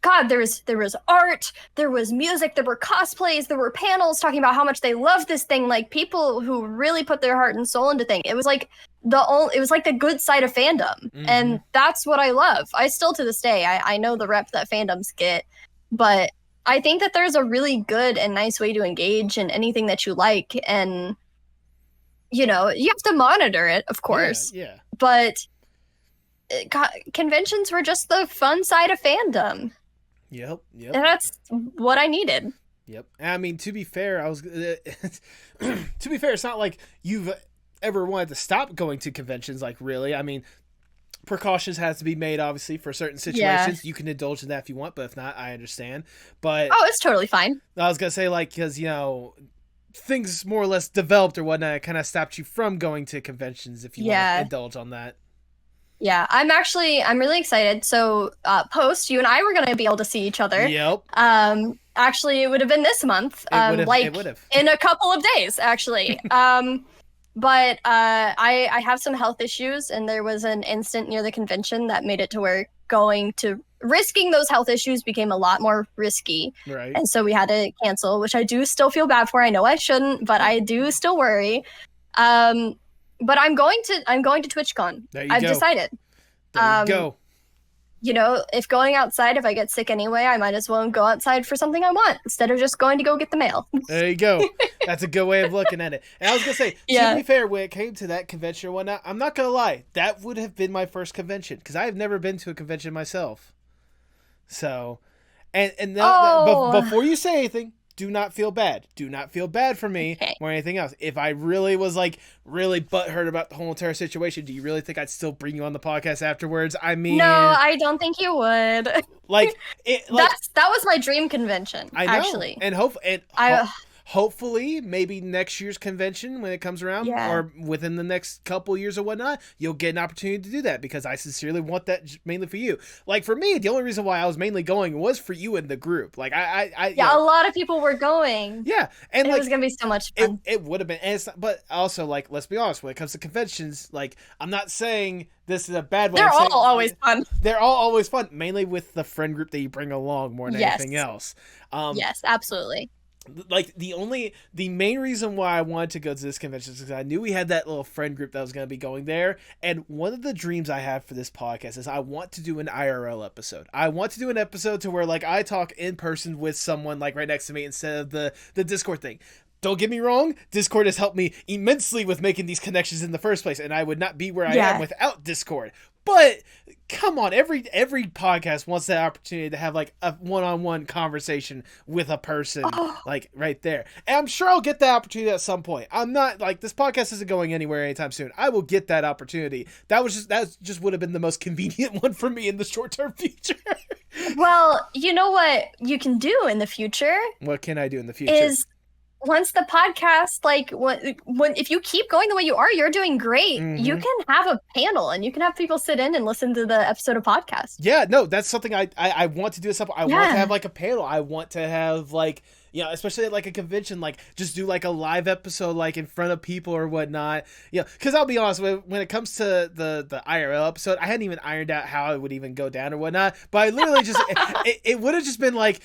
God, there was art, there was music, there were cosplays, there were panels talking about how much they love this thing, like people who really put their heart and soul into things. It was like the good side of fandom, and that's what I love. I still to this day, I know the rep that fandoms get, but I think that there's a really good and nice way to engage in anything that you like, and you know, you have to monitor it, of course. Yeah. But conventions were just the fun side of fandom. Yep. And that's what I needed. Yep. I mean, to be fair, it's not like you've ever wanted to stop going to conventions, like, really. I mean, precautions has to be made, obviously, for certain situations. Yeah. You can indulge in that if you want, but if not, I understand. But it's totally fine. I was going to say, like, because, you know, things more or less developed or whatnot, it kind of stopped you from going to conventions if you want to indulge on that. Yeah, I'm really excited. So, post, you and I were going to be able to see each other. Yep. Actually, it would have been this month. It would've. In a couple of days, actually. But I have some health issues, and there was an incident near the convention that made it to where risking those health issues became a lot more risky. Right. And so we had to cancel, which I do still feel bad for. I know I shouldn't, but I do still worry. But I'm going to TwitchCon. I've decided. There you go. You know, if going outside, if I get sick anyway, I might as well go outside for something I want instead of just going to go get the mail. There you go. That's a good way of looking at it. And I was going to say, to be fair, when it came to that convention or whatnot, I'm not going to lie. That would have been my first convention because I have never been to a convention myself. So, And Oh. before you say anything, do not feel bad. Do not feel bad for me Okay. or anything else. If I really was like really butthurt about the whole entire situation, do you really think I'd still bring you on the podcast afterwards? I mean, No, I don't think you would. like that was my dream convention. I know, actually, and hopefully, maybe next year's convention when it comes around, or within the next couple years or whatnot, you'll get an opportunity to do that because I sincerely want that mainly for you. Like for me, the only reason why I was mainly going was for you and the group. Like I a lot of people were going. Yeah, and it like, was gonna be so much fun. It would have been, and but also like let's be honest, when it comes to conventions, like I'm not saying this is a bad way. They're all always fun. They're all always fun, mainly with the friend group that you bring along more than anything else. Yes, absolutely. Like the main reason why I wanted to go to this convention is because I knew we had that little friend group that was going to be going there. And one of the dreams I have for this podcast is I want to do an IRL episode. I want to do an episode to where like I talk in person with someone like right next to me instead of the Discord thing. Don't get me wrong, Discord has helped me immensely with making these connections in the first place, and I would not be where I am without Discord. But come on, every podcast wants that opportunity to have like a one-on-one conversation with a person like right there. And I'm sure I'll get that opportunity at some point. I'm not like this podcast isn't going anywhere anytime soon. I will get that opportunity. That just would have been the most convenient one for me in the short-term future. Well, you know what you can do in the future? What can I do in the future? Is once the podcast, like, when if you keep going the way you are, you're doing great. Mm-hmm. You can have a panel and you can have people sit in and listen to the episode of podcast. Yeah, no, that's something I want to do. I want to have like a panel. I want to have like, you know, especially at like a convention, like just do like a live episode, like in front of people or whatnot. Yeah, because I'll be honest, when it comes to the IRL episode, I hadn't even ironed out how it would even go down or whatnot. But I literally just, it would have just been like,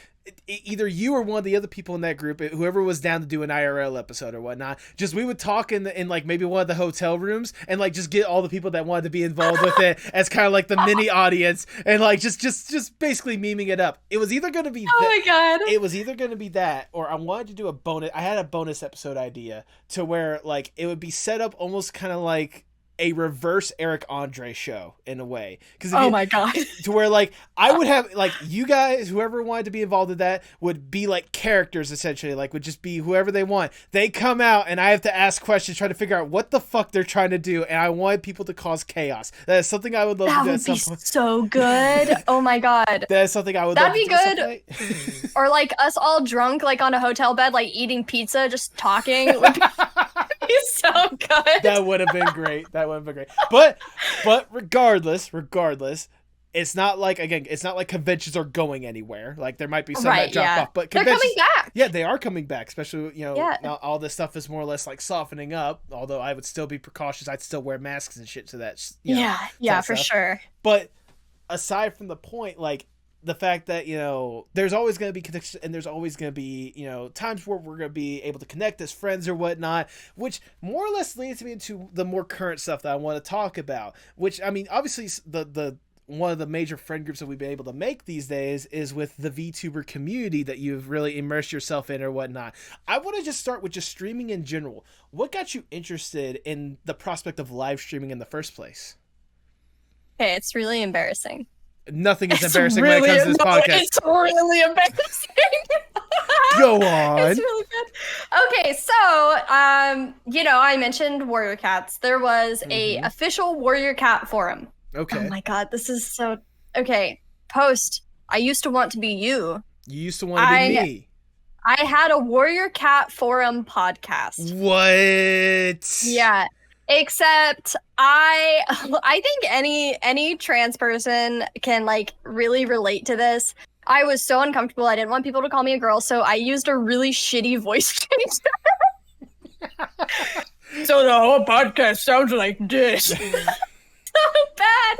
either you or one of the other people in that group, whoever was down to do an IRL episode or whatnot, just we would talk in like maybe one of the hotel rooms and like just get all the people that wanted to be involved with it as kind of like the mini audience and like just basically memeing it up. It was either going to be my god, it was either going to be that, or I wanted to do a bonus. I had a bonus episode idea to where like it would be set up almost kind of like a reverse Eric Andre show in a way. Oh my god. To where like I would have like you guys, whoever wanted to be involved in that would be like characters essentially, like would just be whoever they want. They come out and I have to ask questions, try to figure out what the fuck they're trying to do, and I wanted people to cause chaos. That is something I would love to do at some point. So good. Oh my god. That is something I would That'd love to do. That'd be good. Or like us all drunk like on a hotel bed, like eating pizza, just talking. It's so good. That would have been great. But regardless, it's not like conventions are going anywhere. Like there might be some that drop off, but they're coming back. Yeah, they are coming back. Especially now all this stuff is more or less like softening up. Although I would still be precautious. I'd still wear masks and shit to that. For sure. But aside from the point, like the fact that there's always going to be connection and there's always going to be times where we're going to be able to connect as friends or whatnot, which more or less leads me into the more current stuff that I want to talk about. Which I mean, obviously the one of the major friend groups that we've been able to make these days is with the VTuber community that you've really immersed yourself in or whatnot. I want to just start with just streaming in general. What got you interested in the prospect of live streaming in the first place? Okay, it's really embarrassing. Nothing is embarrassing when it comes to this podcast. It's really embarrassing. Go on. It's really good. Okay, so I mentioned Warrior Cats. There was a official Warrior Cat forum. Okay. Oh my god, this is so okay. Post. I used to want to be you. You used to want to be me. I had a Warrior Cat forum podcast. What? Yeah. Except I think any trans person can like really relate to this. I was so uncomfortable. I didn't want people to call me a girl, so I used a really shitty voice changer. So the whole podcast sounds like this. So bad.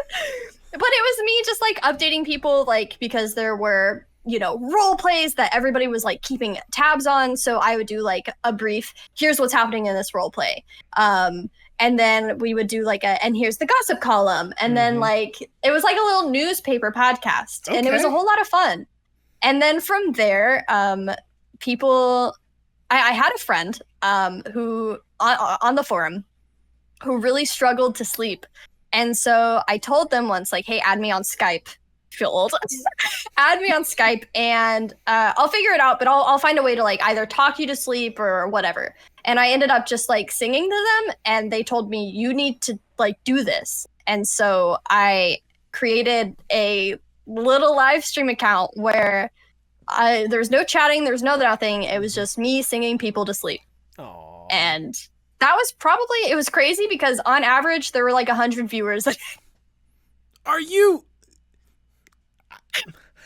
But it was me just like updating people, like because there were role plays that everybody was like keeping tabs on. So I would do like a brief, here's what's happening in this role play. And then we would do like and here's the gossip column. And then like, it was like a little newspaper podcast and it was a whole lot of fun. And then from there, I had a friend who on the forum who really struggled to sleep. And so I told them once like, hey, add me on Skype feel old. Add me on Skype, and I'll figure it out. But I'll find a way to like either talk you to sleep or whatever. And I ended up just like singing to them, and they told me you need to like do this. And so I created a little live stream account where there's no chatting, there's no nothing. It was just me singing people to sleep. Aww. And that was probably, it was crazy because on average there were like 100 viewers. Are you?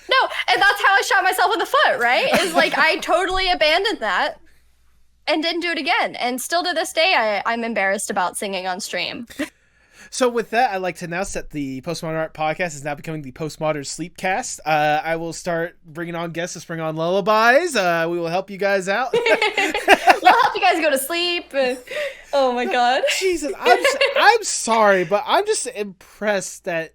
No, and that's how I shot myself in the foot, right? Is like I totally abandoned that and didn't do it again. And still to this day, I'm embarrassed about singing on stream. So with that, I'd like to announce that the Postmodern Art Podcast is now becoming the Postmodern Sleepcast. I will start bringing on guests to bring on lullabies. We will help you guys out. We'll help you guys go to sleep. Oh my god. Jesus, I'm sorry, but I'm just impressed that.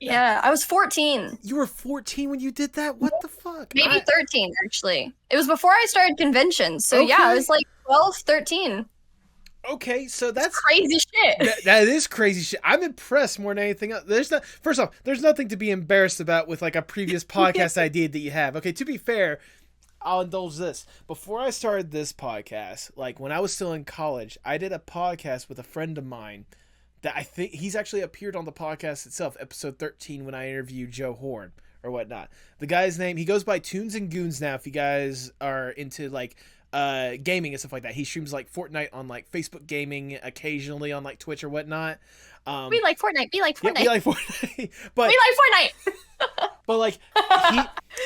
Yeah, I was 14. You were 14 when you did that? What the fuck? Maybe 13, actually. It was before I started conventions. So yeah, I was like 12, 13. Okay, so that's crazy shit. That is crazy shit. I'm impressed more than anything else. First off, there's nothing to be embarrassed about with like a previous podcast idea that you have. Okay, to be fair, I'll indulge this. Before I started this podcast, like when I was still in college, I did a podcast with a friend of mine that I think he's actually appeared on the podcast itself, episode 13, when I interviewed Joe Horn or whatnot. The guy's name, he goes by Tunes and Goons now, if you guys are into like gaming and stuff like that. He streams like Fortnite on like Facebook gaming, occasionally on like Twitch or whatnot. We like Fortnite. We like Fortnite. Yeah, we like Fortnite. But we like Fortnite. But like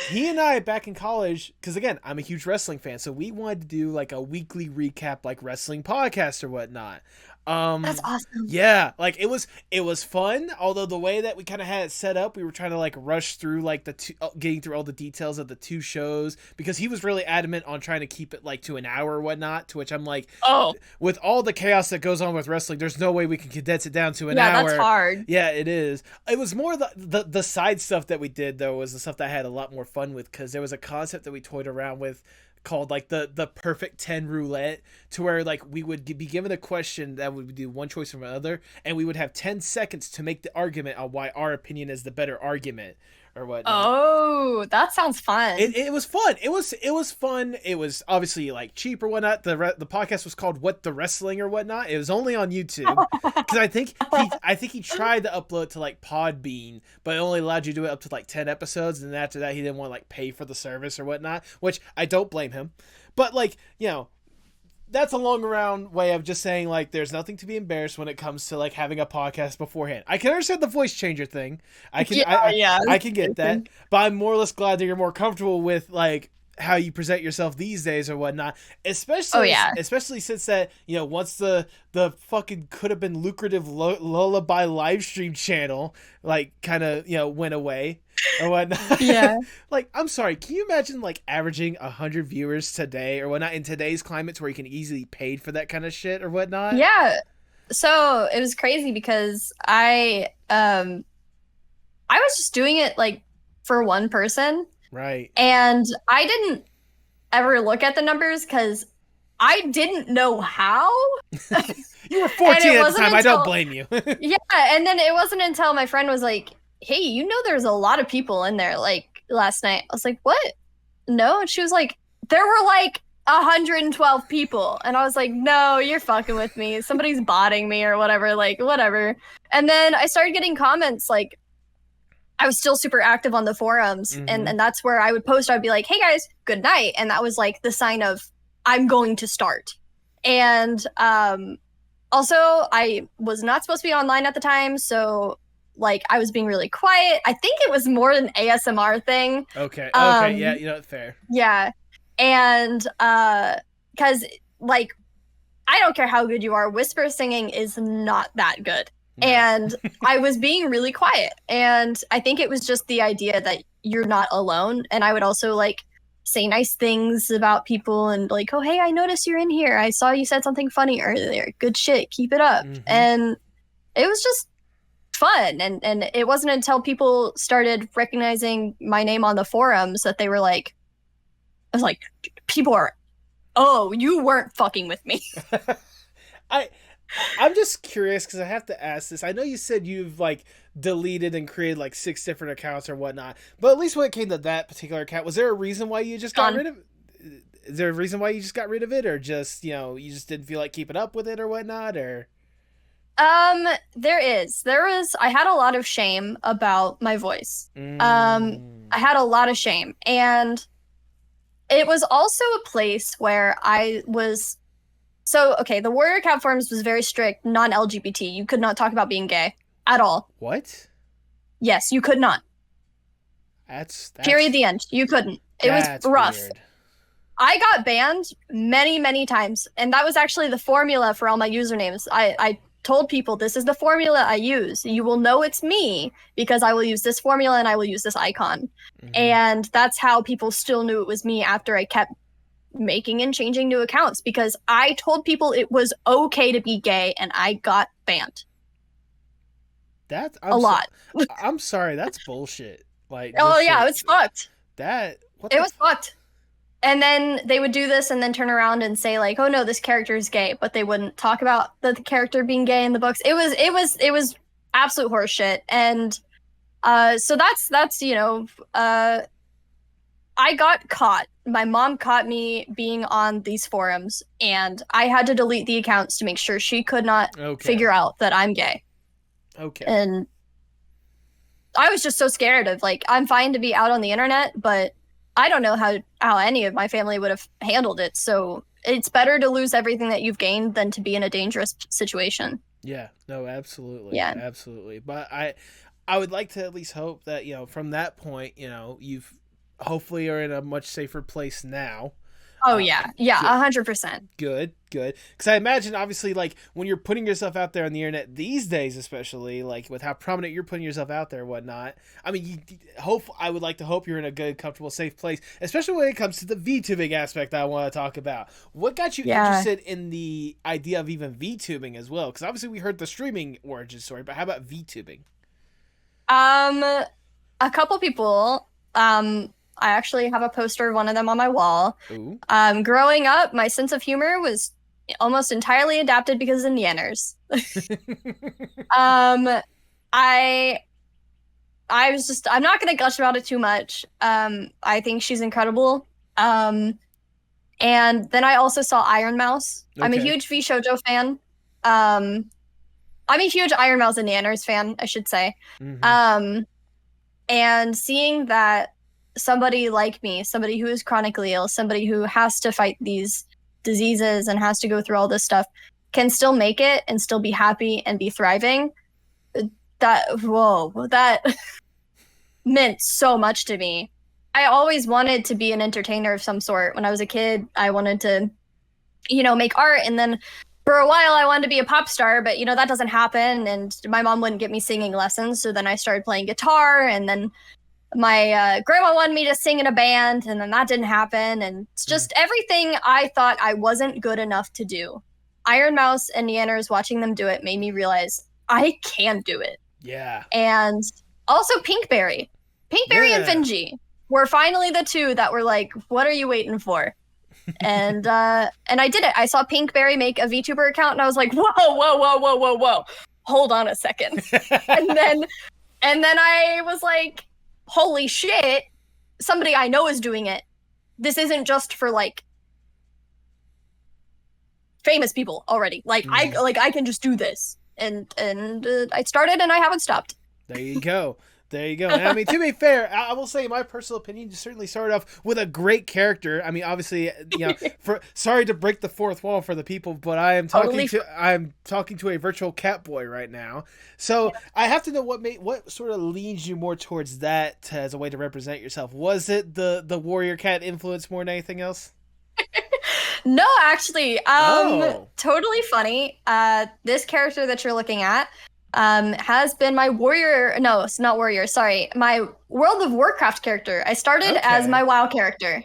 he and I back in college, because again, I'm a huge wrestling fan, so we wanted to do like a weekly recap, like wrestling podcast or whatnot. That's awesome. Yeah, like it was fun. Although the way that we kind of had it set up, we were trying to like rush through like getting through all the details of the two shows, because he was really adamant on trying to keep it like to an hour or whatnot. To which I'm like, oh, with all the chaos that goes on with wrestling, there's no way we can condense it down to an hour. Yeah, that's hard. Yeah, it is. It was more the side stuff that we did though was the stuff that I had a lot more fun with, because there was a concept that we toyed around with called like the perfect 10 roulette, to where like we would be given a question that would do one choice from another, and we would have 10 seconds to make the argument on why our opinion is the better argument or whatnot. Oh, that sounds fun. It was fun. It was fun. It was obviously like cheap or whatnot. The podcast was called What the Wrestling or whatnot. It was only on YouTube, because I think he tried to upload to like Podbean, but it only allowed you to do it up to like 10 episodes, and then after that he didn't want to like pay for the service or whatnot, which I don't blame him. But like, you know, that's a long around way of just saying like there's nothing to be embarrassed when it comes to like having a podcast beforehand. I can understand the voice changer thing. I can get that, but I'm more or less glad that you're more comfortable with like how you present yourself these days or whatnot, especially since that, you know, once the fucking could have been lucrative lullaby live stream channel like kind of, you know, went away or whatnot. Yeah. Like, I'm sorry, can you imagine like averaging 100 viewers today or whatnot in today's climate, to where you can easily paid for that kind of shit or whatnot? Yeah. So it was crazy because I was just doing it like for one person. Right. And I didn't ever look at the numbers because I didn't know how. You were 14 at the time. I don't blame you. Yeah. And then it wasn't until my friend was like, hey, you know, there's a lot of people in there like last night. I was like, what? No. And she was like, there were like 112 people. And I was like, no, you're fucking with me. Somebody's botting me or whatever, like whatever. And then I started getting comments like, I was still super active on the forums, and that's where I would post. I'd be like, hey guys, good night. And that was like the sign of I'm going to start. And also I was not supposed to be online at the time. So like I was being really quiet. I think it was more an ASMR thing. Okay. Yeah. You know, fair. Yeah. And because like, I don't care how good you are. Whisper singing is not that good. And I was being really quiet. And I think it was just the idea that you're not alone. And I would also like say nice things about people and like, oh, hey, I noticed you're in here. I saw you said something funny earlier. Good shit. Keep it up. And it was just fun. And it wasn't until people started recognizing my name on the forums that they were like, I was like, people are, oh, you weren't fucking with me. I'm just curious because I have to ask this. I know you said you've like deleted and created like 6 different accounts or whatnot, but at least when it came to that particular account, was there a reason why you just got Gone. rid of it? Is there a reason why you just got rid of it, or just you just didn't feel like keeping up with it or whatnot, or? There was, I had a lot of shame about my voice. Mm. I had a lot of shame. And it was also a place where I was, so, okay, the Warrior Cat Forums was very strict, non-LGBT. You could not talk about being gay at all. What? Yes, you could not. That's Period, the end. You couldn't. It was rough. Weird. I got banned many, many times. And that was actually the formula for all my usernames. I told people, this is the formula I use. You will know it's me because I will use this formula and I will use this icon. Mm-hmm. And that's how people still knew it was me after I kept making and changing new accounts, because I told people it was okay to be gay and I got banned. That's a lot. I'm sorry, that's bullshit. Like, oh yeah, it was fucked. It was fucked. And then they would do this and then turn around and say like, oh no, this character is gay, but they wouldn't talk about the character being gay in the books. It was absolute horseshit. And so that's I got caught. My mom caught me being on these forums, and I had to delete the accounts to make sure she could not figure out that I'm gay. Okay. And I was just so scared of like, I'm fine to be out on the internet, but I don't know how any of my family would have handled it. So it's better to lose everything that you've gained than to be in a dangerous situation. Yeah, no, absolutely. Yeah. Absolutely. But I would like to at least hope that, from that point, you've hopefully are in a much safer place now. Oh yeah. Yeah. 100%. Good. Because I imagine, obviously, like when you're putting yourself out there on the internet these days, especially like with how prominent you're putting yourself out there and whatnot. I mean, I would like to hope you're in a good, comfortable, safe place, especially when it comes to the VTubing aspect I want to talk about. What got you interested in the idea of even VTubing as well? Because obviously we heard the streaming origin story, but how about VTubing? A couple people, I actually have a poster of one of them on my wall. Ooh. Growing up, my sense of humor was almost entirely adapted because of Neanners. I was just, I'm not going to gush about it too much. I think she's incredible. And then I also saw Iron Mouse. Okay. I'm a huge V Shoujo fan. I'm a huge Iron Mouse and Neanners fan, I should say. Mm-hmm. And seeing that somebody like me, somebody who is chronically ill, somebody who has to fight these diseases and has to go through all this stuff, can still make it and still be happy and be thriving. That meant so much to me. I always wanted to be an entertainer of some sort. When I was a kid, I wanted to, make art. And then for a while, I wanted to be a pop star, but, that doesn't happen. And my mom wouldn't get me singing lessons. So then I started playing guitar, and then my grandma wanted me to sing in a band, and then that didn't happen. And it's just everything I thought I wasn't good enough to do. Iron Mouse and Neanners, watching them do it made me realize I can do it. Yeah. And also Pinkberry and Finji were finally the two that were like, what are you waiting for? And I did it. I saw Pinkberry make a VTuber account, and I was like, whoa. Hold on a second. and then I was like, holy shit, somebody I know is doing it. This isn't just for like famous people already. Like I can just do this. And I started, and I haven't stopped. There you go. And I mean, to be fair, I will say my personal opinion, you certainly started off with a great character. I mean, obviously, sorry to break the fourth wall for the people, but I'm talking to a virtual cat boy right now. So I have to know what sort of leads you more towards that as a way to represent yourself. Was it the warrior cat influence more than anything else? No, actually, totally funny. This character that you're looking at has been my warrior. No, it's not warrior. Sorry, my World of Warcraft character. I started as my WoW character.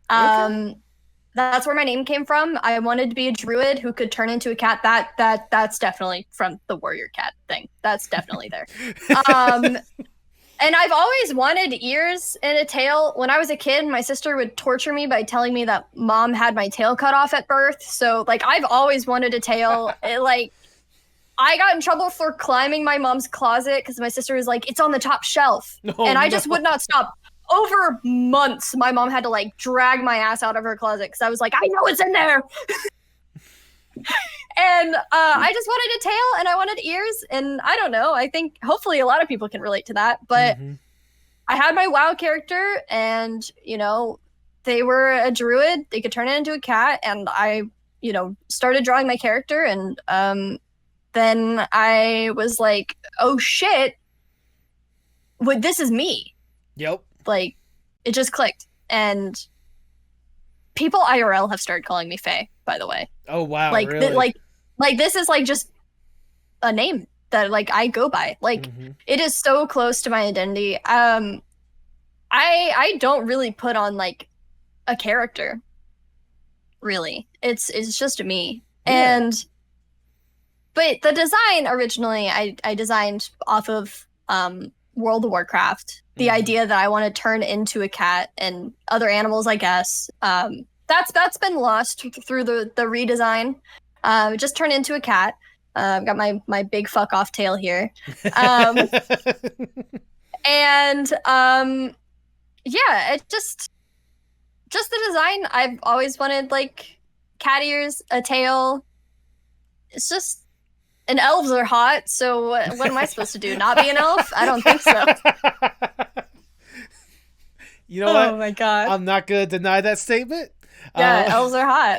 That's where my name came from. I wanted to be a druid who could turn into a cat. That's definitely from the warrior cat thing. That's definitely there. And I've always wanted ears and a tail. When I was a kid, my sister would torture me by telling me that mom had my tail cut off at birth. So like I've always wanted a tail. I got in trouble for climbing my mom's closet because my sister was like, it's on the top shelf. Oh, and I just would not stop. Over months, my mom had to like drag my ass out of her closet because I was like, I know it's in there. And I just wanted a tail and I wanted ears. And I don't know. I think hopefully a lot of people can relate to that. But I had my WoW character and, you know, they were a druid. They could turn it into a cat. And I, you know, started drawing my character. And then I was like, oh shit, this is me. Yep. Like, it just clicked. And people IRL have started calling me Faye, by the way. Oh, wow. Like, really? like this is like just a name that like I go by. Like, it is so close to my identity. I don't really put on like a character. Really. It's just me. Yeah. But the design originally I designed off of World of Warcraft. The idea that I want to turn into a cat and other animals, I guess. That's been lost through the redesign. Just turn into a cat. I've got my big fuck off tail here. And yeah, it just the design. I've always wanted like cat ears, a tail. It's just, and elves are hot, so what am I supposed to do? Not be an elf? I don't think so. You know what? Oh my god. I'm not going to deny that statement. Yeah, elves are hot.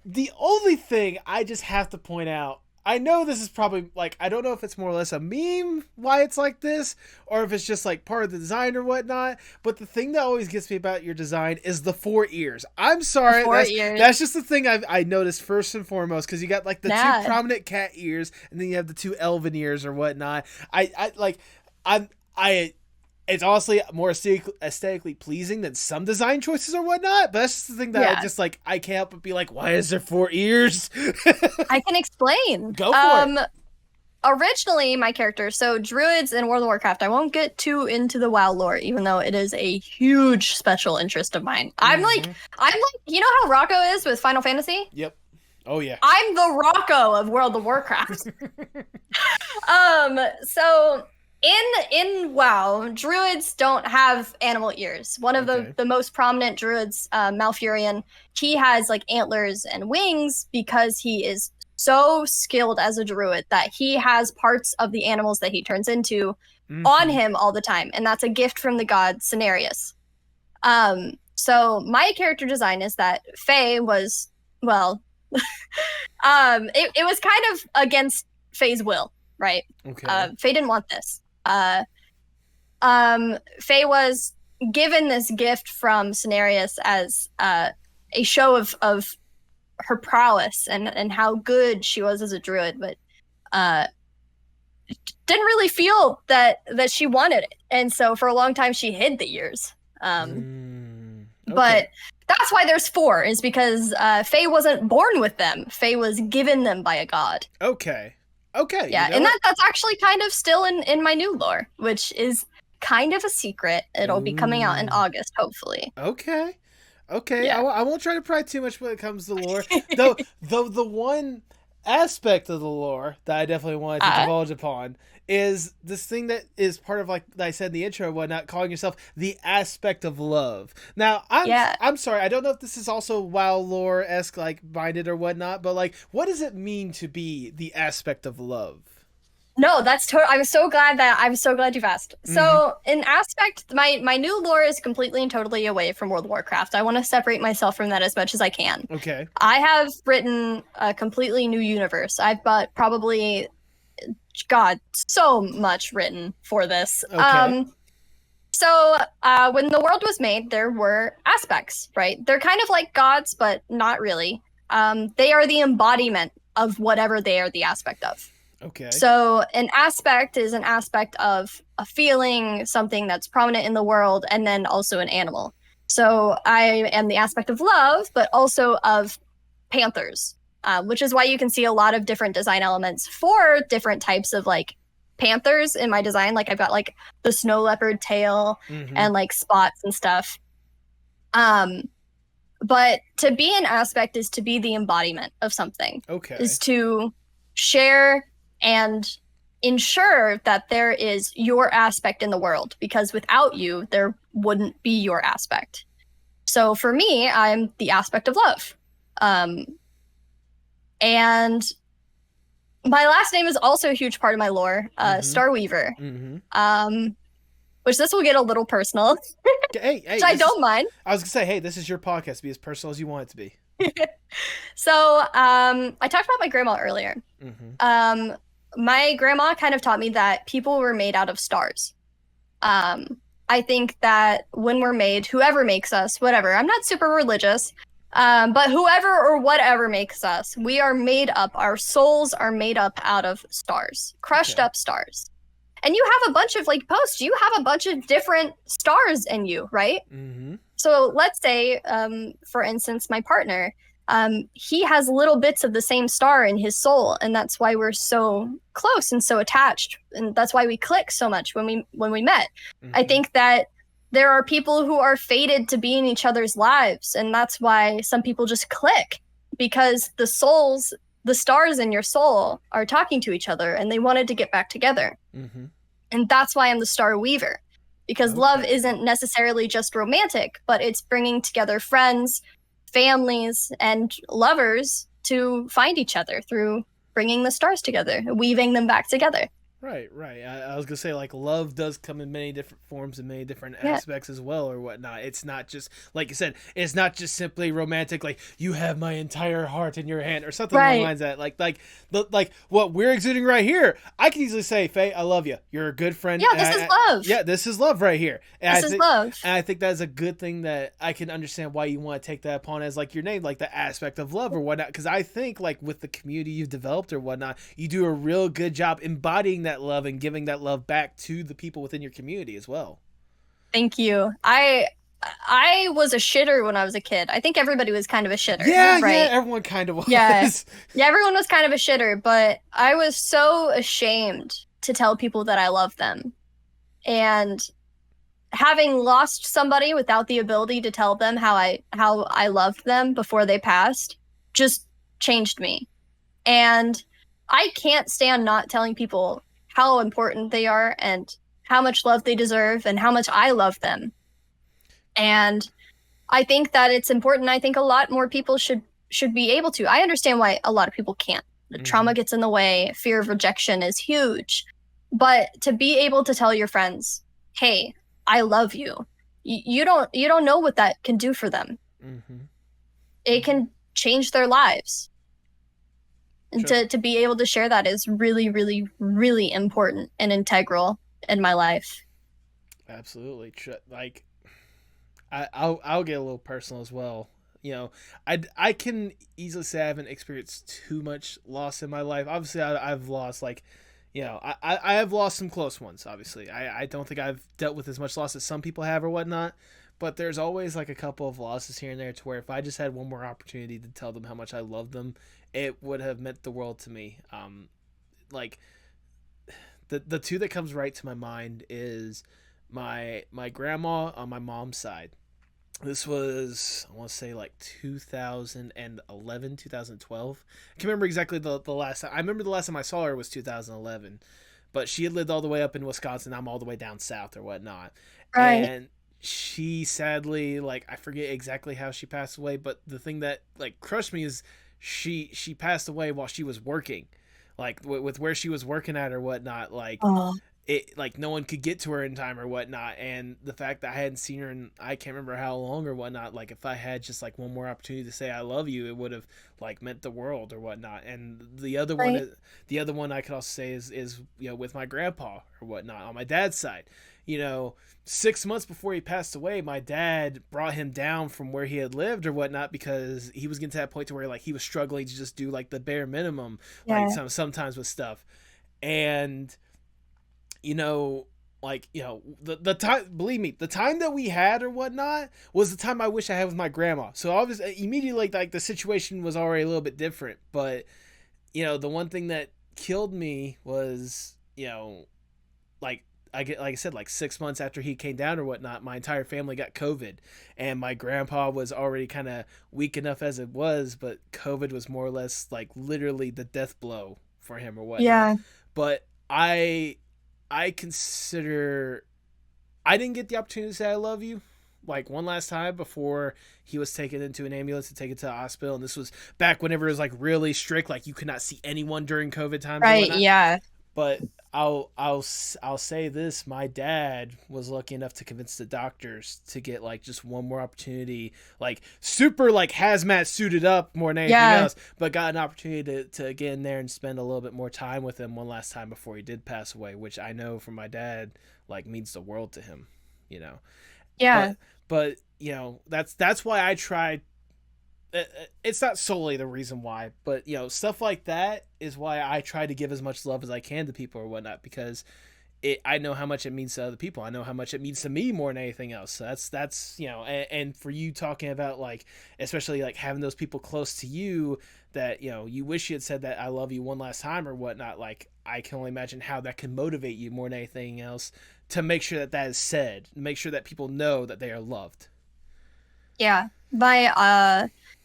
The only thing I just have to point out, I know this is probably like, I don't know if it's more or less a meme why it's like this, or if it's just like part of the design or whatnot, but the thing that always gets me about your design is the 4 ears. I'm sorry, that's just the thing I noticed first and foremost, because you got like the 2 prominent cat ears, and then you have the 2 elven ears or whatnot. It's honestly more aesthetically pleasing than some design choices or whatnot, but that's just the thing that I just like, I can't help but be like, why is there 4 ears? I can explain. Go for it. Originally, my character, so druids in World of Warcraft, I won't get too into the WoW lore, even though it is a huge special interest of mine. I'm like, you know how Rocco is with Final Fantasy? Yep. Oh yeah. I'm the Rocco of World of Warcraft. So in WoW, druids don't have animal ears. One of the most prominent druids, Malfurion, he has like antlers and wings because he is so skilled as a druid that he has parts of the animals that he turns into on him all the time, and that's a gift from the god Cenarius. So my character design is that Faye was, well, it was kind of against Faye's will, right? Okay. Faye didn't want this. Faye was given this gift from Cenarius as a show of her prowess and how good she was as a druid, but didn't really feel that she wanted it, and so for a long time she hid the ears. But that's why there's 4, is because Faye wasn't born with them. Faye was given them by a god. Okay. Yeah, and that's actually kind of still in my new lore, which is kind of a secret. It'll be coming out in August, hopefully. Okay. Yeah. I won't try to pry too much when it comes to lore. though the one aspect of the lore that I definitely wanted to divulge upon is this thing that is part of, like I said in the intro and whatnot, calling yourself the aspect of love. Now, I'm sorry, I don't know if this is also WoW lore-esque, like, minded or whatnot, but, like, what does it mean to be the aspect of love? No, that's I'm so glad you've asked. So, in aspect, my new lore is completely and totally away from World of Warcraft. I want to separate myself from that as much as I can. Okay. I have written a completely new universe. I've got probably, God, so much written for this. Okay. So, when the world was made, there were aspects, right? They're kind of like gods, but not really. They are the embodiment of whatever they are the aspect of. Okay. So an aspect is an aspect of a feeling, something that's prominent in the world, and then also an animal. So I am the aspect of love, but also of panthers, which is why you can see a lot of different design elements for different types of like panthers in my design. Like I've got like the snow leopard tail and like spots and stuff. But to be an aspect is to be the embodiment of something. Okay. Is to share and ensure that there is your aspect in the world, because without you, there wouldn't be your aspect. So for me, I'm the aspect of love. And my last name is also a huge part of my lore, Starweaver. Which this will get a little personal. Hey, which I don't mind. I was gonna say, hey, this is your podcast. Be as personal as you want it to be. So, I talked about my grandma earlier. My grandma kind of taught me that people were made out of stars. I think that when we're made, whoever makes us, whatever, I'm not super religious, but whoever or whatever makes us, we are made up, our souls are made up out of stars, crushed up stars. And you have a bunch of, like, posts, you have a bunch of different stars in you, right? So let's say, for instance, my partner, he has little bits of the same star in his soul, and that's why we're so close and so attached, and that's why we click so much when we met. I think that there are people who are fated to be in each other's lives, and that's why some people just click, because the souls, the stars in your soul are talking to each other, and they wanted to get back together. And that's why I'm the Star Weaver, because love isn't necessarily just romantic, but it's bringing together friends, families, and lovers to find each other through bringing the stars together, weaving them back together. Right. I was gonna say, like, love does come in many different forms and many different aspects as well, or whatnot. It's not just, like you said, it's not just simply romantic, like, you have my entire heart in your hand, or something along the lines of that. Like what we're exuding right here, I can easily say, Faye, I love you. You're a good friend. Yeah, this is love. Yeah, this is love right here. And this is love. And I think that's a good thing, that I can understand why you want to take that upon as, like, your name, like the aspect of love or whatnot. Because I think, like, with the community you've developed or whatnot, you do a real good job embodying that love and giving that love back to the people within your community as well. Thank you. I was a shitter when I was a kid. I think everybody was kind of a shitter. Yeah, right? Yeah, everyone kind of was. Yeah, everyone was kind of a shitter, but I was so ashamed to tell people that I love them. And having lost somebody without the ability to tell them how I loved them before they passed just changed me. And I can't stand not telling people how important they are and how much love they deserve and how much I love them. And I think that it's important. I think a lot more people should be able to. I understand why a lot of people can't. The trauma gets in the way. Fear of rejection is huge. But to be able to tell your friends, hey, I love you. You don't know what that can do for them. It can change their lives. And to be able to share that is really, really, really important and integral in my life. Absolutely. Like, I'll get a little personal as well. You know, I can easily say I haven't experienced too much loss in my life. Obviously, I've lost, like, you know, I have lost some close ones, obviously. I don't think I've dealt with as much loss as some people have or whatnot. But there's always, like, a couple of losses here and there to where if I just had one more opportunity to tell them how much I love them, it would have meant the world to me. Like, the two that comes right to my mind is my grandma on my mom's side. This was, I want to say, like 2011, 2012. I can't remember exactly the last time. I remember the last time I saw her was 2011. But she had lived all the way up in Wisconsin. I'm all the way down south or whatnot. Right. And she sadly, like, I forget exactly how she passed away, but the thing that, like, crushed me is she passed away while she was working. Like, with where she was working at or whatnot, like... It, like, no one could get to her in time or whatnot, and the fact that I hadn't seen her in I can't remember how long or whatnot, like, if I had just, like, one more opportunity to say I love you, it would have, like, meant the world or whatnot. And the other one I could also say is you know, with my grandpa or whatnot on my dad's side. You know, 6 months before he passed away, my dad brought him down from where he had lived or whatnot, because he was getting to that point to where, like, he was struggling to just do, like, the bare minimum, like, sometimes with stuff. And you know, like, you know, the time, believe me, the time that we had or whatnot was the time I wish I had with my grandma. So obviously, immediately, like the situation was already a little bit different. But, you know, the one thing that killed me was, you know, like I said, like 6 months after he came down or whatnot, my entire family got COVID, and my grandpa was already kind of weak enough as it was, but COVID was more or less, like, literally the death blow for him or whatnot. Yeah. But I consider I didn't get the opportunity to say I love you like one last time before he was taken into an ambulance and taken to the hospital. And this was back whenever it was like really strict, like you could not see anyone during COVID times. Right. And whatnot. Yeah. But I'll say this: my dad was lucky enough to convince the doctors to get like just one more opportunity, like super like hazmat suited up more than anything else, but got an opportunity to get in there and spend a little bit more time with him one last time before he did pass away, which I know from my dad like means the world to him, you know. Yeah. But you know that's why I tried. It's not solely the reason why, but you know, stuff like that is why I try to give as much love as I can to people or whatnot, because I know how much it means to other people. I know how much it means to me more than anything else. So that's you know, and for you talking about like, especially like having those people close to you that, you know, you wish you had said that I love you one last time or whatnot. Like, I can only imagine how that can motivate you more than anything else to make sure that is said, make sure that people know that they are loved. Yeah.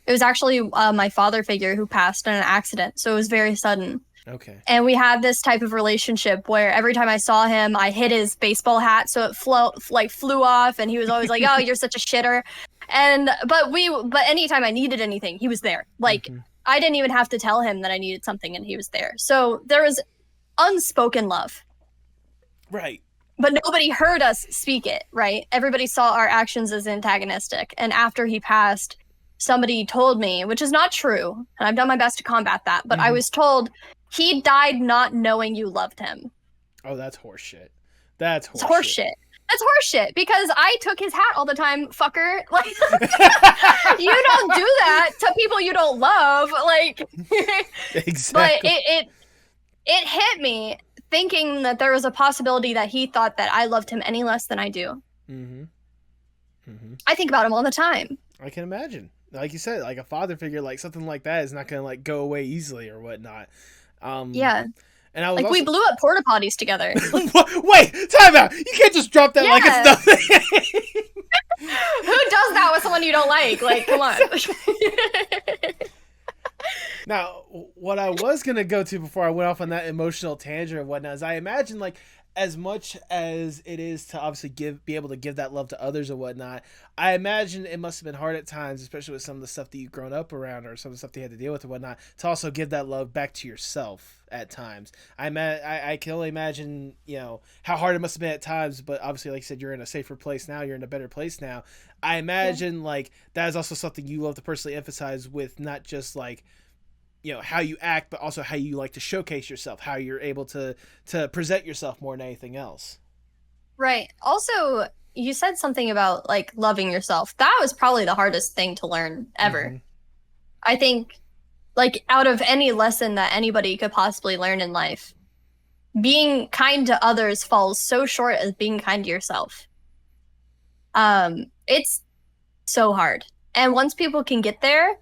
It was actually my father figure who passed in an accident, so it was very sudden. Okay. And we had this type of relationship where every time I saw him, I hit his baseball hat so it flew off, and he was always like, "Oh, you're such a shitter." But anytime I needed anything, he was there. Like, I didn't even have to tell him that I needed something, and he was there. So there was unspoken love. Right. But nobody heard us speak it, right? Everybody saw our actions as antagonistic. And after he passed, somebody told me, which is not true, and I've done my best to combat that, but I was told he died not knowing you loved him. Oh, that's horseshit. That's horseshit. It's horseshit. That's horseshit, because I took his hat all the time, fucker. Like, you don't do that to people you don't love. Like, exactly. But it hit me thinking that there was a possibility that he thought that I loved him any less than I do. I think about him all the time. I can imagine. Like you said, like a father figure, like something like that is not going to like go away easily or whatnot. Yeah. And I was like, we blew up porta potties together. Wait, time out. You can't just drop that like it's nothing. Who does that with someone you don't like? Like, come on. Now, what I was going to go to before I went off on that emotional tangent and whatnot is I imagine, like, as much as it is to obviously be able to give that love to others or whatnot, I imagine it must have been hard at times, especially with some of the stuff that you've grown up around or some of the stuff that you had to deal with and whatnot, to also give that love back to yourself at times. I can only imagine, you know, how hard it must have been at times, but obviously, like I said, you're in a safer place now, you're in a better place now. I imagine, like, that is also something you love to personally emphasize with not just, like, you know, how you act, but also how you like to showcase yourself, how you're able to present yourself more than anything else. Right. Also, you said something about like loving yourself. That was probably the hardest thing to learn ever. I think, like, out of any lesson that anybody could possibly learn in life, being kind to others falls so short as being kind to yourself. It's so hard. And once people can get there,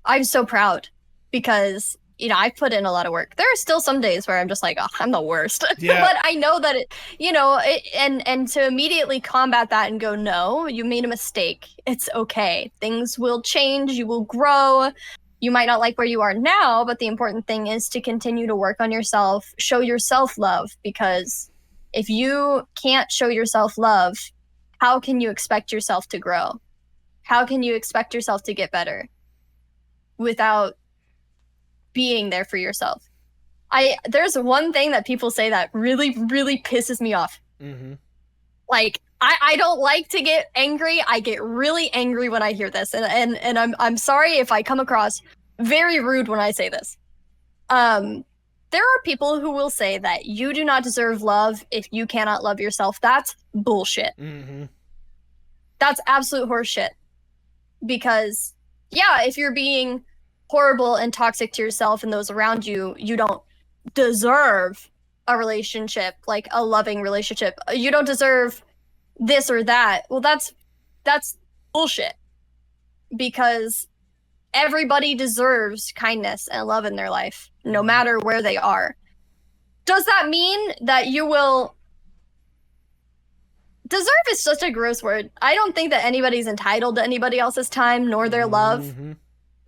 I'm so proud. Because, you know, I've put in a lot of work. There are still some days where I'm just like, oh, I'm the worst. Yeah. But I know that it, you know, and to immediately combat that and go, no, you made a mistake. It's okay. Things will change. You will grow. You might not like where you are now, but the important thing is to continue to work on yourself, show yourself love, because if you can't show yourself love, how can you expect yourself to grow? How can you expect yourself to get better without being there for yourself? There's one thing that people say that really, really pisses me off. Like, I don't like to get angry. I get really angry when I hear this, and I'm sorry if I come across very rude when I say this. There are people who will say that you do not deserve love if you cannot love yourself. That's bullshit. That's absolute horseshit. Because, yeah, if you're being horrible and toxic to yourself and those around you, you don't deserve a relationship, like a loving relationship. You don't deserve this or that. Well, that's bullshit. Because everybody deserves kindness and love in their life, no matter where they are. Does that mean that you will... Deserve is such a gross word. I don't think that anybody's entitled to anybody else's time nor their love.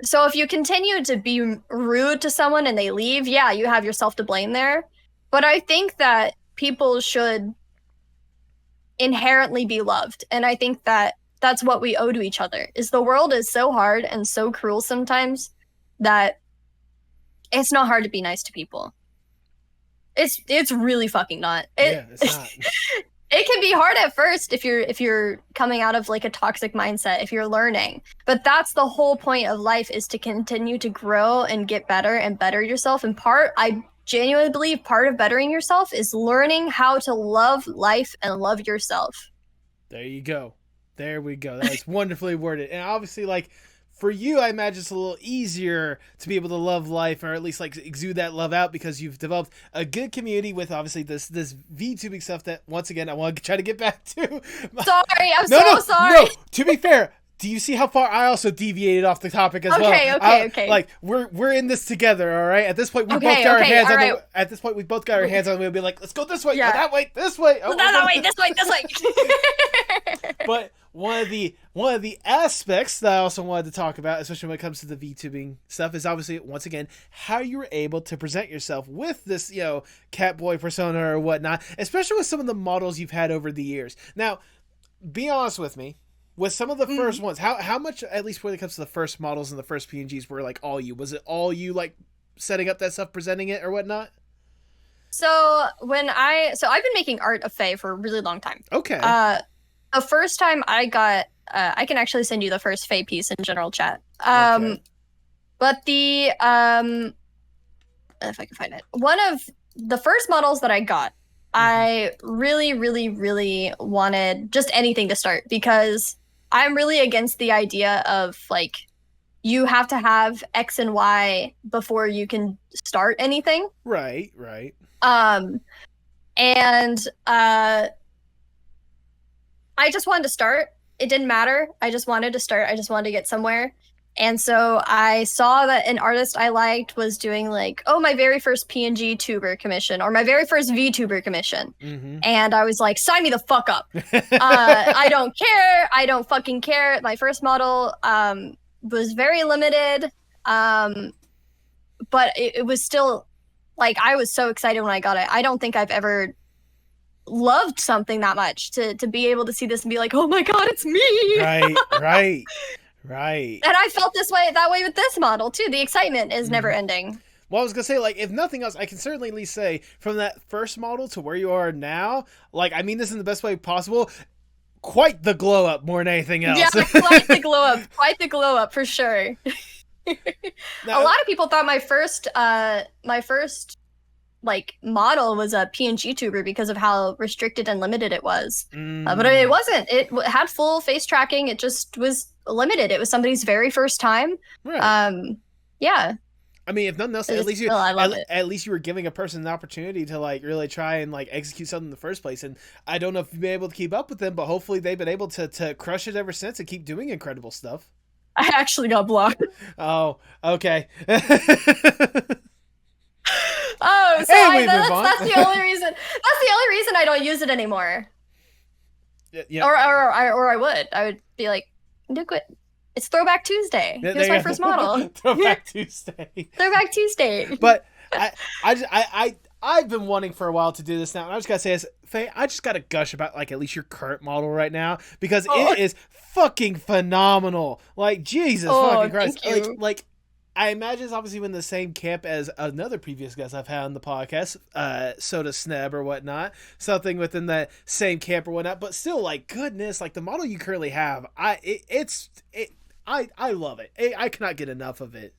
So if you continue to be rude to someone and they leave, yeah, you have yourself to blame there. But I think that people should inherently be loved. And I think that that's what we owe to each other. Is the world is so hard and so cruel sometimes that it's not hard to be nice to people. It's really fucking not. It's not. It can be hard at first if you're coming out of like a toxic mindset, if you're learning. But that's the whole point of life, is to continue to grow and get better and better yourself. And I genuinely believe part of bettering yourself is learning how to love life and love yourself. There you go. There we go. That's wonderfully worded. And obviously, like, for you, I imagine it's a little easier to be able to love life, or at least like exude that love out, because you've developed a good community with obviously this VTubing stuff that, once again, I want to try to get back to. Sorry, I'm so sorry. No, to be fair, do you see how far I also deviated off the topic as well? Okay. Like, we're in this together, all right? At this point, we both got our hands on the. At this point, we both got our hands on the wheel. Be like, let's go this way, go that way, this way. Oh, that way, this way. But one of the aspects that I also wanted to talk about, especially when it comes to the VTubing stuff, is obviously, once again, how you were able to present yourself with this, catboy persona or whatnot, especially with some of the models you've had over the years. Now, be honest with me. With some of the first ones, how much, at least when it comes to the first models and the first PNGs, were like all you? Was it all you, like, setting up that stuff, presenting it, or whatnot? So I've been making art of Faye for a really long time. Okay. The first time I got, I can actually send you the first Faye piece in general chat. Okay. But if I can find it, one of the first models that I got, I really, really, really wanted just anything to start, because I'm really against the idea of, like, you have to have X and Y before you can start anything. Right. And I just wanted to start. It didn't matter. I just wanted to start. I just wanted to get somewhere. And so I saw that an artist I liked was doing, like, my very first PNG tuber commission, or my very first VTuber commission. Mm-hmm. And I was like, sign me the fuck up. I don't care. I don't fucking care. My first model was very limited. But it was still, like, I was so excited when I got it. I don't think I've ever loved something that much to be able to see this and be like, oh my God, it's me. Right. And I felt that way with this model too. The excitement is never ending. Well, I was going to say, like, if nothing else, I can certainly at least say, from that first model to where you are now, like, I mean this in the best way possible, quite the glow up more than anything else. Yeah, quite the glow up. Quite the glow up, for sure. Now, a lot of people thought my first like model was a PNG tuber because of how restricted and limited it was. But it wasn't. It had full face tracking. It just was limited. It was somebody's very first time. Right. Yeah. I mean, if nothing else, at least you were giving a person an opportunity to, like, really try and, like, execute something in the first place. And I don't know if you've been able to keep up with them, but hopefully they've been able to crush it ever since and keep doing incredible stuff. I actually got blocked. Oh, okay. Oh, so that's the only reason. That's the only reason I don't use it anymore. Yeah. Or I would be like, look what, it's Throwback Tuesday. Here's my first model. Throwback Tuesday. Throwback Tuesday. But I've been wanting for a while to do this now, and I just gotta say this, Faye, I just gotta gush about, like, at least your current model right now, because it is fucking phenomenal. Like, Jesus fucking Christ. Thank you. Like, I imagine it's obviously in the same camp as another previous guest I've had on the podcast, Soda Sneb or whatnot, something within that same camp or whatnot. But still, like, goodness, like, the model you currently have, I love it. I cannot get enough of it.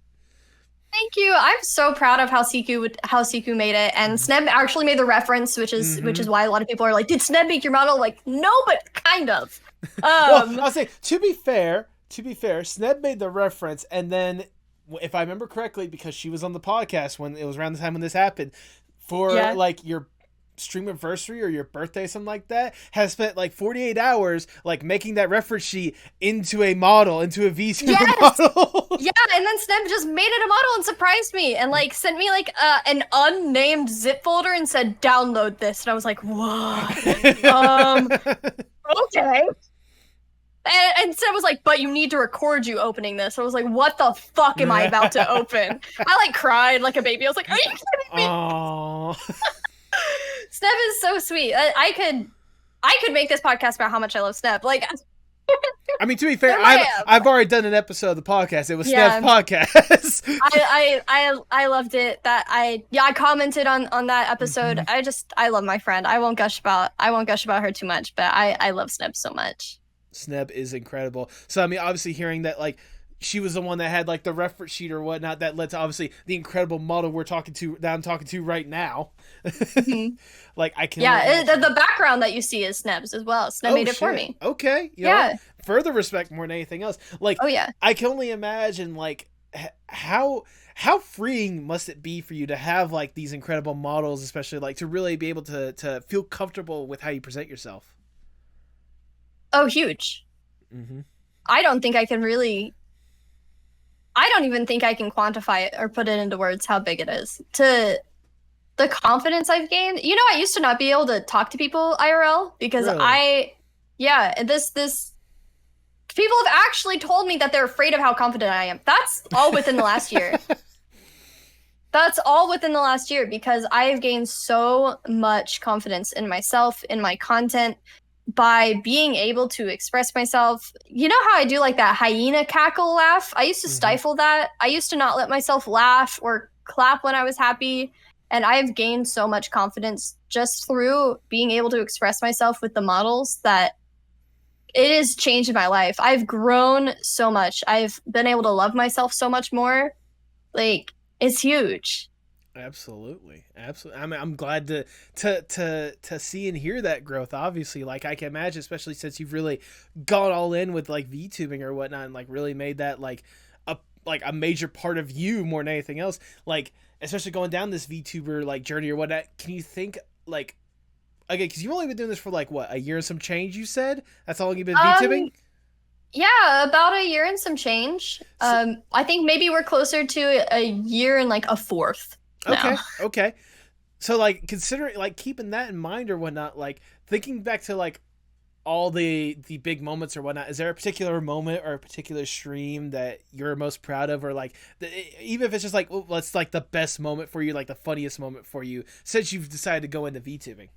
Thank you. I'm so proud of how Siku made it, and Sneb actually made the reference, which is why a lot of people are like, "Did Sneb make your model?" Like, no, but kind of. Well, I'll say, to be fair, Sneb made the reference, and then, if I remember correctly, because she was on the podcast when it was around the time when this happened, for like your stream anniversary or your birthday, something like that, has spent like 48 hours like making that reference sheet into a model, into a VTuber model. Yeah, and then Sneb just made it a model and surprised me and like sent me like an unnamed zip folder and said, download this. And I was like, whoa. Okay. And Seb was like, but you need to record you opening this. I was like, what the fuck am I about to open? I like cried like a baby. I was like, are you kidding me? Oh. Snep is so sweet. I could make this podcast about how much I love Snep. Like, I mean, to be fair, I've already done an episode of the podcast. It was Snep's podcast. I loved it. I commented on that episode. I love my friend. I won't gush about her too much, but I love Snep so much. Snep is incredible. So I mean, obviously hearing that like she was the one that had like the reference sheet or whatnot that led to obviously the incredible model I'm talking to right now. Like I can the background that you see is Snep's as well. Snep made it for me. Okay. You know, further respect more than anything else. Like I can only imagine like how freeing must it be for you to have like these incredible models, especially like to really be able to feel comfortable with how you present yourself. Oh, huge. I don't even think I can quantify it or put it into words how big it is. To the confidence I've gained. You know, I used to not be able to talk to people IRL because this people have actually told me that they're afraid of how confident I am. That's all within the last year. That's all within the last year because I've gained so much confidence in myself, in my content, by being able to express myself. You know how I do like that hyena cackle laugh? I used to stifle that. I used to not let myself laugh or clap when I was happy. And I've gained so much confidence just through being able to express myself with the models that it has changed my life. I've grown so much. I've been able to love myself so much more. Like, it's huge. Absolutely. I mean, I'm glad to see and hear that growth. Obviously, like I can imagine, especially since you've really gone all in with like VTubing or whatnot, and like really made that like a major part of you more than anything else. Like, especially going down this VTuber like journey or whatnot. Can you think like, okay, because you've only been doing this for like what, a year and some change? You said that's how long you've been VTubing. Yeah, about a year and some change. I think maybe we're closer to a year and like a fourth. Okay. So like considering like keeping that in mind or whatnot, like thinking back to like all the big moments or whatnot, is there a particular moment or a particular stream that you're most proud of, or like even if it's just like what's like the best moment for you, like the funniest moment for you since you've decided to go into VTubing?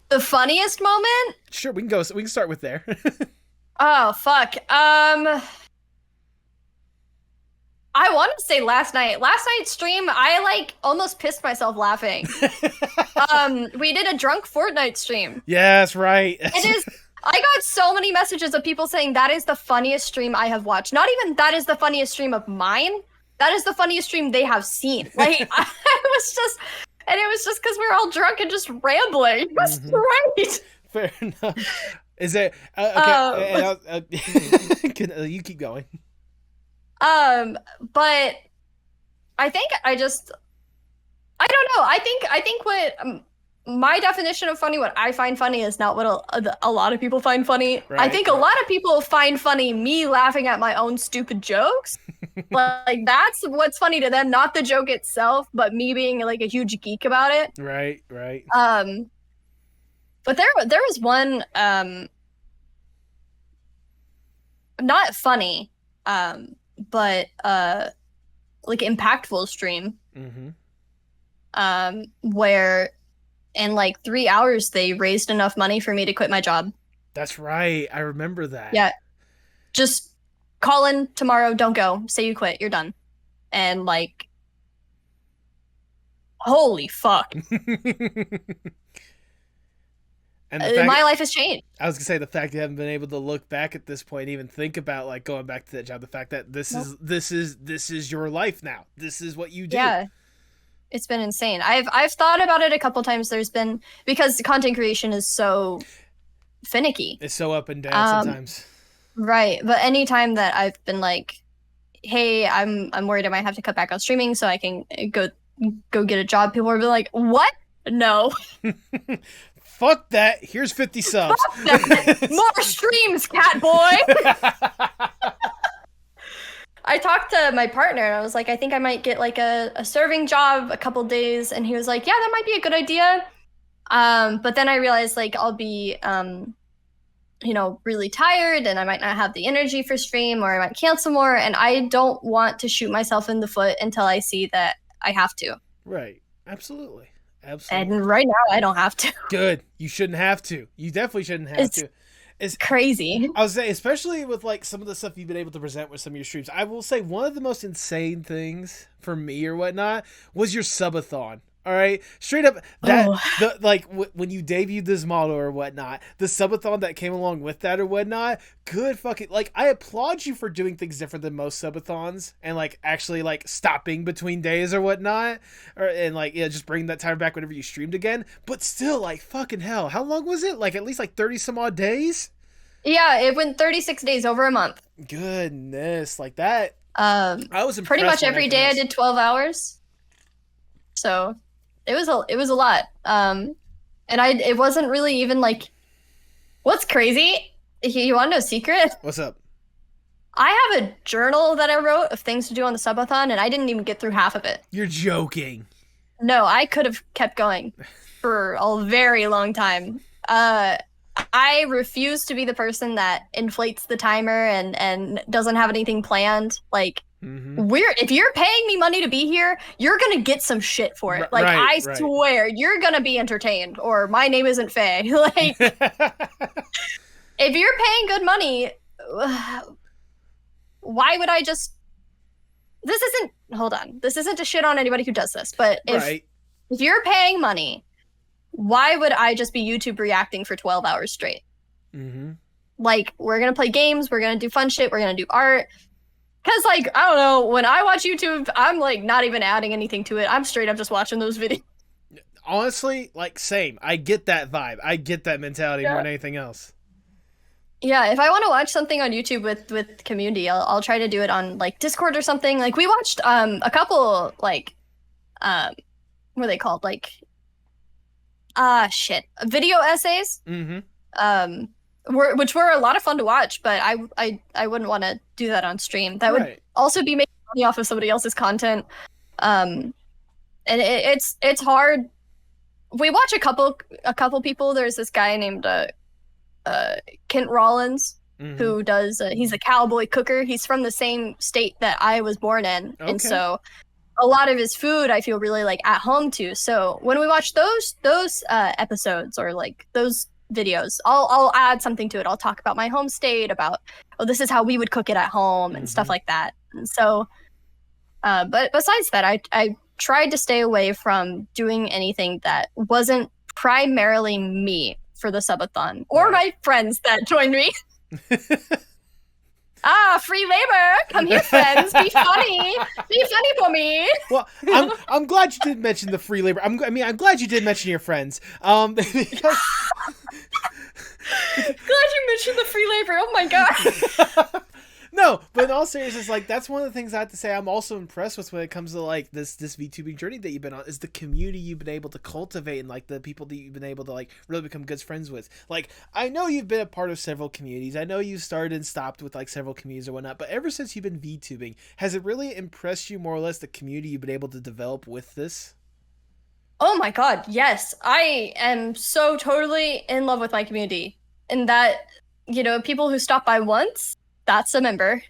The funniest moment? Sure, we can start with there. Oh fuck. I want to say last night's stream, I like almost pissed myself laughing. We did a drunk Fortnite stream. Yeah, that's right. It is. I got so many messages of people saying that is the funniest stream I have watched. Not even that is the funniest stream of mine. That is the funniest stream they have seen. Like it was just because we're all drunk and just rambling. It was great. Fair enough. Is there okay? You keep going. But I think I don't know. I think what my definition of funny, what I find funny, is not what a lot of people find funny. Right, I think a lot of people find funny me laughing at my own stupid jokes. Like that's what's funny to them, not the joke itself, but me being like a huge geek about it. Right. But there was one not funny, but like impactful stream. Where in like 3 hours they raised enough money for me to quit my job. That's right. I remember that. Yeah. Just call in tomorrow, don't go. Say you quit, you're done. And like holy fuck. And my life has changed. I was gonna say the fact you haven't been able to look back at this point, even think about like going back to that job. The fact that this is your life now. This is what you do. Yeah, it's been insane. I've thought about it a couple times. There's been, because content creation is so finicky. It's so up and down sometimes. Right, but anytime that I've been like, hey, I'm worried I might have to cut back on streaming so I can go get a job, people are like, what? No. Fuck that. Here's 50 subs. Fuck that. More streams, cat boy. I talked to my partner and I was like, I think I might get like a serving job a couple days. And he was like, yeah, that might be a good idea. But then I realized like I'll be really tired and I might not have the energy for stream, or I might cancel more, and I don't want to shoot myself in the foot until I see that I have to. Right. Absolutely. And right now I don't have to. Good. You shouldn't have to. You definitely shouldn't have to. It's crazy. I would say, especially with like some of the stuff you've been able to present with some of your streams, I will say one of the most insane things for me or whatnot was your subathon. All right, straight up that when you debuted this model or whatnot, the subathon that came along with that or whatnot, good fucking, like, I applaud you for doing things different than most subathons and like actually like stopping between days or whatnot, and like just bring that time back whenever you streamed again. But still, like, fucking hell, how long was it? Like at least like 30 some odd days. Yeah, it went 36 days, over a month. Goodness, like that. I was pretty much every day I did 12 hours. So it was a lot. And it wasn't really even like, what's crazy? You want to know a secret? What's up? I have a journal that I wrote of things to do on the subathon, and I didn't even get through half of it. You're joking. No, I could have kept going for a very long time. I refuse to be the person that inflates the timer and doesn't have anything planned. Like, if you're paying me money to be here, you're gonna get some shit for it. Like, I swear, you're gonna be entertained, or my name isn't Faye. Like, if you're paying good money, why would I just... Hold on. This isn't to shit on anybody who does this, but if you're paying money, why would I just be YouTube reacting for 12 hours straight? Like, we're gonna play games, we're gonna do fun shit, we're gonna do art. Because, like, I don't know, when I watch YouTube, I'm, like, not even adding anything to it. I'm straight up just watching those videos. Honestly, like, same. I get that vibe. I get that mentality more than anything else. Yeah, if I want to watch something on YouTube with community, I'll try to do it on, like, Discord or something. Like, we watched a couple, like, what are they called? Like, video essays. Which were a lot of fun to watch, but I wouldn't want to do that on stream. That would also be making money off of somebody else's content. And it's hard. We watch a couple people. There's this guy named Kent Rollins who does. He's a cowboy cooker. He's from the same state that I was born in, and so a lot of his food I feel really like at home to. So when we watch those episodes or like those videos, I'll add something to it. I'll talk about my home state, about this is how we would cook it at home and stuff like that. And so but besides that, I tried to stay away from doing anything that wasn't primarily me for the subathon or my friends that joined me. Free labor. Come here, friends. Be funny. Be funny for me. Well, I'm glad you did mention the free labor. I'm glad you did mention your friends. Because... Glad you mentioned the free labor. Oh my god. No, but in all seriousness, like, that's one of the things I have to say I'm also impressed with when it comes to, like, this VTubing journey that you've been on, is the community you've been able to cultivate and, like, the people that you've been able to, like, really become good friends with. Like, I know you've been a part of several communities. I know you started and stopped with, like, several communities or whatnot, but ever since you've been VTubing, has it really impressed you more or less the community you've been able to develop with this? Oh my god, yes. I am so totally in love with my community. And that, people who stop by once, that's a member.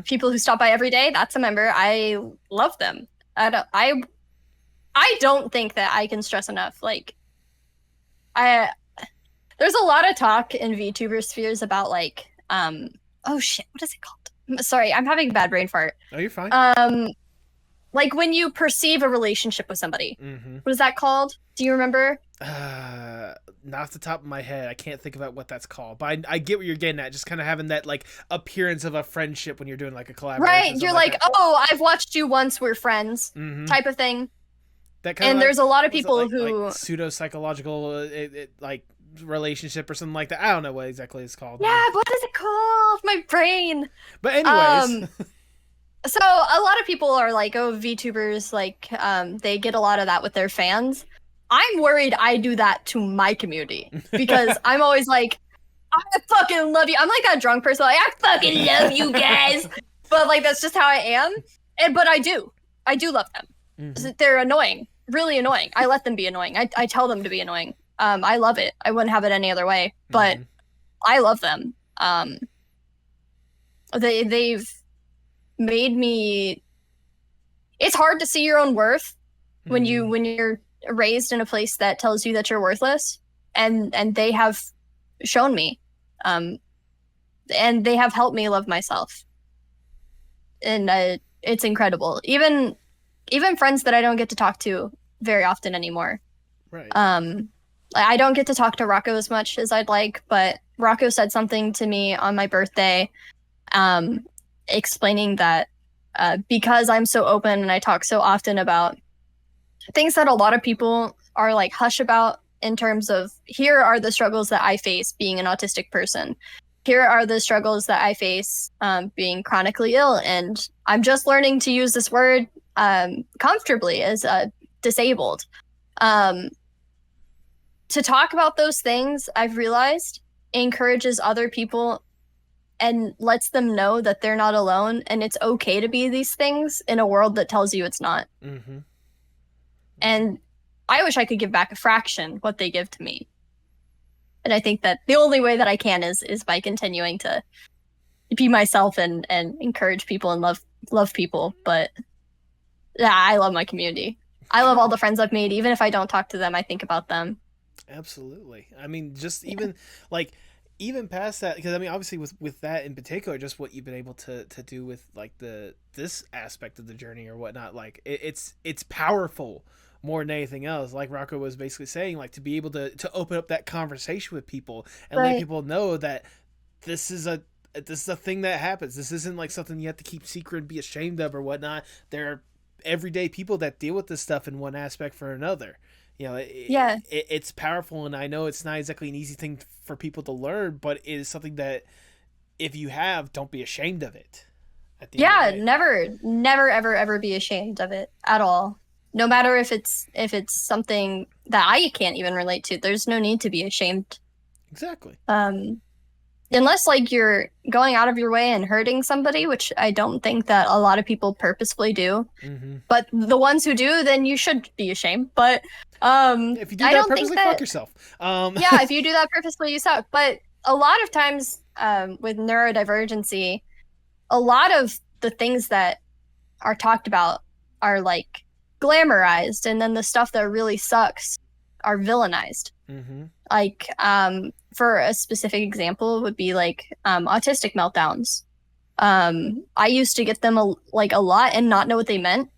People who stop by every day, that's a member. I love them. I don't think that I can stress enough. Like, there's a lot of talk in VTuber spheres about, like, oh shit, what is it called? Sorry, I'm having a bad brain fart. Oh, you're fine. Like when you perceive a relationship with somebody. What is that called? Do you remember? Not off the top of my head. I can't think about what that's called. But I get what you're getting at. Just kind of having that, like, appearance of a friendship when you're doing, like, a collaboration. Right. You're like, oh, I've watched you once. We're friends. Type of thing. That kind and of, there's a lot of people who... Like pseudo-psychological, like, relationship or something like that. I don't know what exactly it's called. Yeah, what is it called? My brain. But anyways... So a lot of people are like, oh, VTubers, like, they get a lot of that with their fans. I'm worried I do that to my community because I'm always like, I fucking love you. I'm like that drunk person, like, I fucking love you guys. But, like, that's just how I am. But I do love them. They're annoying, really annoying. I let them be annoying. I tell them to be annoying. I love it. I wouldn't have it any other way. But I love them. They've made me. It's hard to see your own worth when you're raised in a place that tells you that you're worthless, and they have shown me, and they have helped me love myself, and it's incredible. Even friends that I don't get to talk to very often anymore. Right. I don't get to talk to Rocco as much as I'd like, but Rocco said something to me on my birthday, explaining that because I'm so open and I talk so often about things that a lot of people are like hush about, in terms of, here are the struggles that I face being an autistic person. Here are the struggles that I face being chronically ill. And I'm just learning to use this word comfortably as disabled. To talk about those things, I've realized, encourages other people and lets them know that they're not alone, and it's okay to be these things in a world that tells you it's not. Mm-hmm. And I wish I could give back a fraction what they give to me. And I think that the only way that I can is by continuing to be myself and encourage people and love people. But yeah, I love my community. I love all the friends I've made. Even if I don't talk to them, I think about them. Absolutely. I mean, just even like even past that, because I mean, obviously with that in particular, just what you've been able to do with like this aspect of the journey or whatnot, like it's powerful more than anything else. Like Rocco was basically saying, like to be able to open up that conversation with people and let people know that this is a thing that happens. This isn't like something you have to keep secret and be ashamed of or whatnot. There are everyday people that deal with this stuff in one aspect or another. You know, it's powerful, and I know it's not exactly an easy thing for people to learn, but it is something that if you have, don't be ashamed of it. Never, ever be ashamed of it at all. No matter if it's something that I can't even relate to, there's no need to be ashamed. Exactly. Unless like you're going out of your way and hurting somebody, which I don't think that a lot of people purposefully do. Mm-hmm. But the ones who do, then you should be ashamed. But if you do that purposely, fuck yourself. Yeah, if you do that purposefully, you suck. But a lot of times with neurodivergency, a lot of the things that are talked about are like glamorized, and then the stuff that really sucks are villainized. Mm-hmm. Like for a specific example would be like autistic meltdowns. I used to get them a lot and not know what they meant,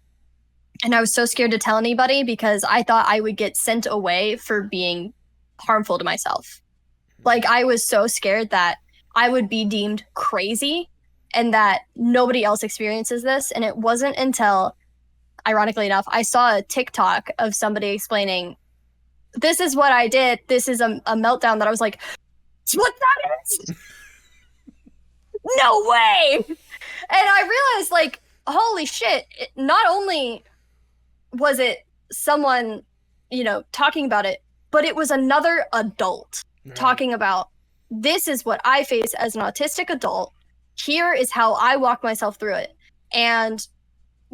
and I was so scared to tell anybody because I thought I would get sent away for being harmful to myself. Like I was so scared that I would be deemed crazy and that nobody else experiences this. And it wasn't until, ironically enough, I saw a TikTok of somebody explaining, this is what I did, this is a meltdown, that I was like, that's what that is? No way! And I realized, like, holy shit, not only was it someone, talking about it, but it was another adult talking about, this is what I face as an autistic adult. Here is how I walk myself through it. And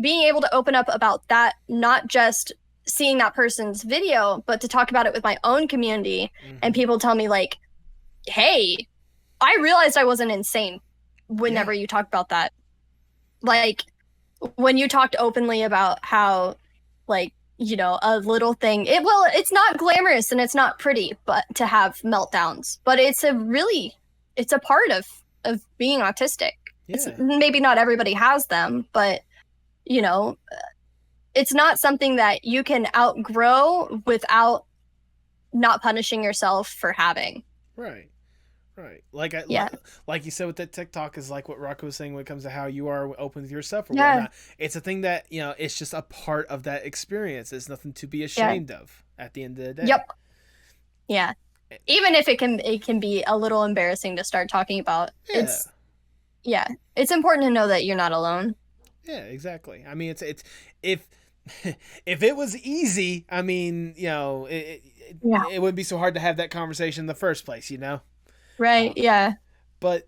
being able to open up about that, not just seeing that person's video, but to talk about it with my own community, and people tell me like, hey, I realized I wasn't insane whenever you talked about that. Like when you talked openly about how, like, a little thing, it's not glamorous and it's not pretty, but to have meltdowns, but it's a part of being autistic. It's maybe not everybody has them, but it's not something that you can outgrow without not punishing yourself for having. Right. Like you said with that TikTok, is like what Rocco was saying when it comes to how you are open with yourself or whatnot. It's a thing that, it's just a part of that experience. It's nothing to be ashamed of at the end of the day. Yep. Yeah. Even if it can be a little embarrassing to start talking about. It's important to know that you're not alone. Yeah, exactly. I mean, it's if it was easy, I mean, it wouldn't be so hard to have that conversation in the first place, Right. Yeah. But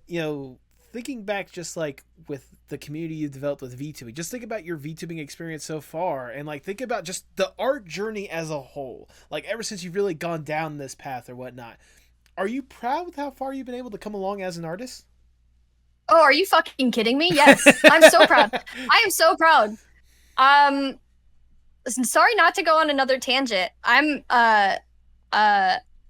thinking back, just like with the community you developed with VTubing, just think about your VTubing experience so far, and like think about just the art journey as a whole. Like ever since you've really gone down this path or whatnot, Are you proud with how far you've been able to come along as an artist? Oh, are you fucking kidding me? Yes. I'm so proud. I am so proud. Sorry not to go on another tangent. I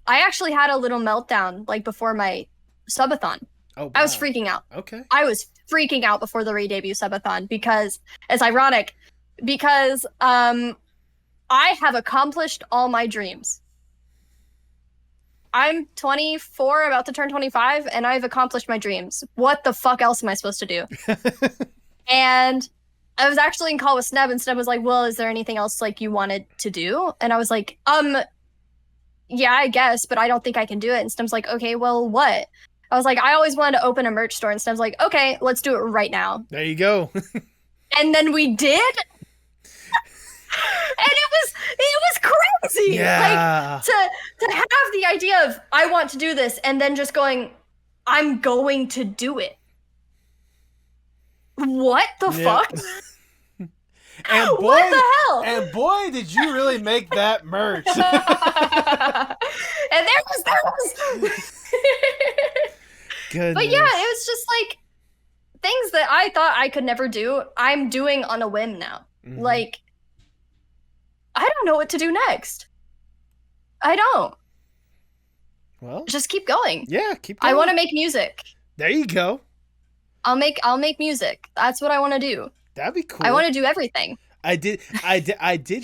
actually had a little meltdown like before my subathon. Oh, wow. I was freaking out. Okay. I was freaking out before the re-debut subathon because it's ironic because I have accomplished all my dreams. I'm 24, about to turn 25, and I've accomplished my dreams. What the fuck else am I supposed to do? And I was actually in call with Sneb, and Sneb was like, well, is there anything else like you wanted to do? And I was like, yeah, I guess, but I don't think I can do it. And Sneb's like, okay, well, what? I was like, I always wanted to open a merch store. And Sneb's like, okay, let's do it right now. There you go. And then we did. And it was crazy. Yeah. Like to have the idea of I want to do this and then just going, I'm going to do it. What the fuck? And boy, what the hell? And boy, did you really make that merch. And there was Goodness. But yeah, it was just like things that I thought I could never do, I'm doing on a whim now. Mm-hmm. Like, I don't know what to do next. I don't. Well, just keep going. Yeah, keep going. I want to make music. There you go. I'll make music. That's what I want to do. That'd be cool. I want to do everything. I did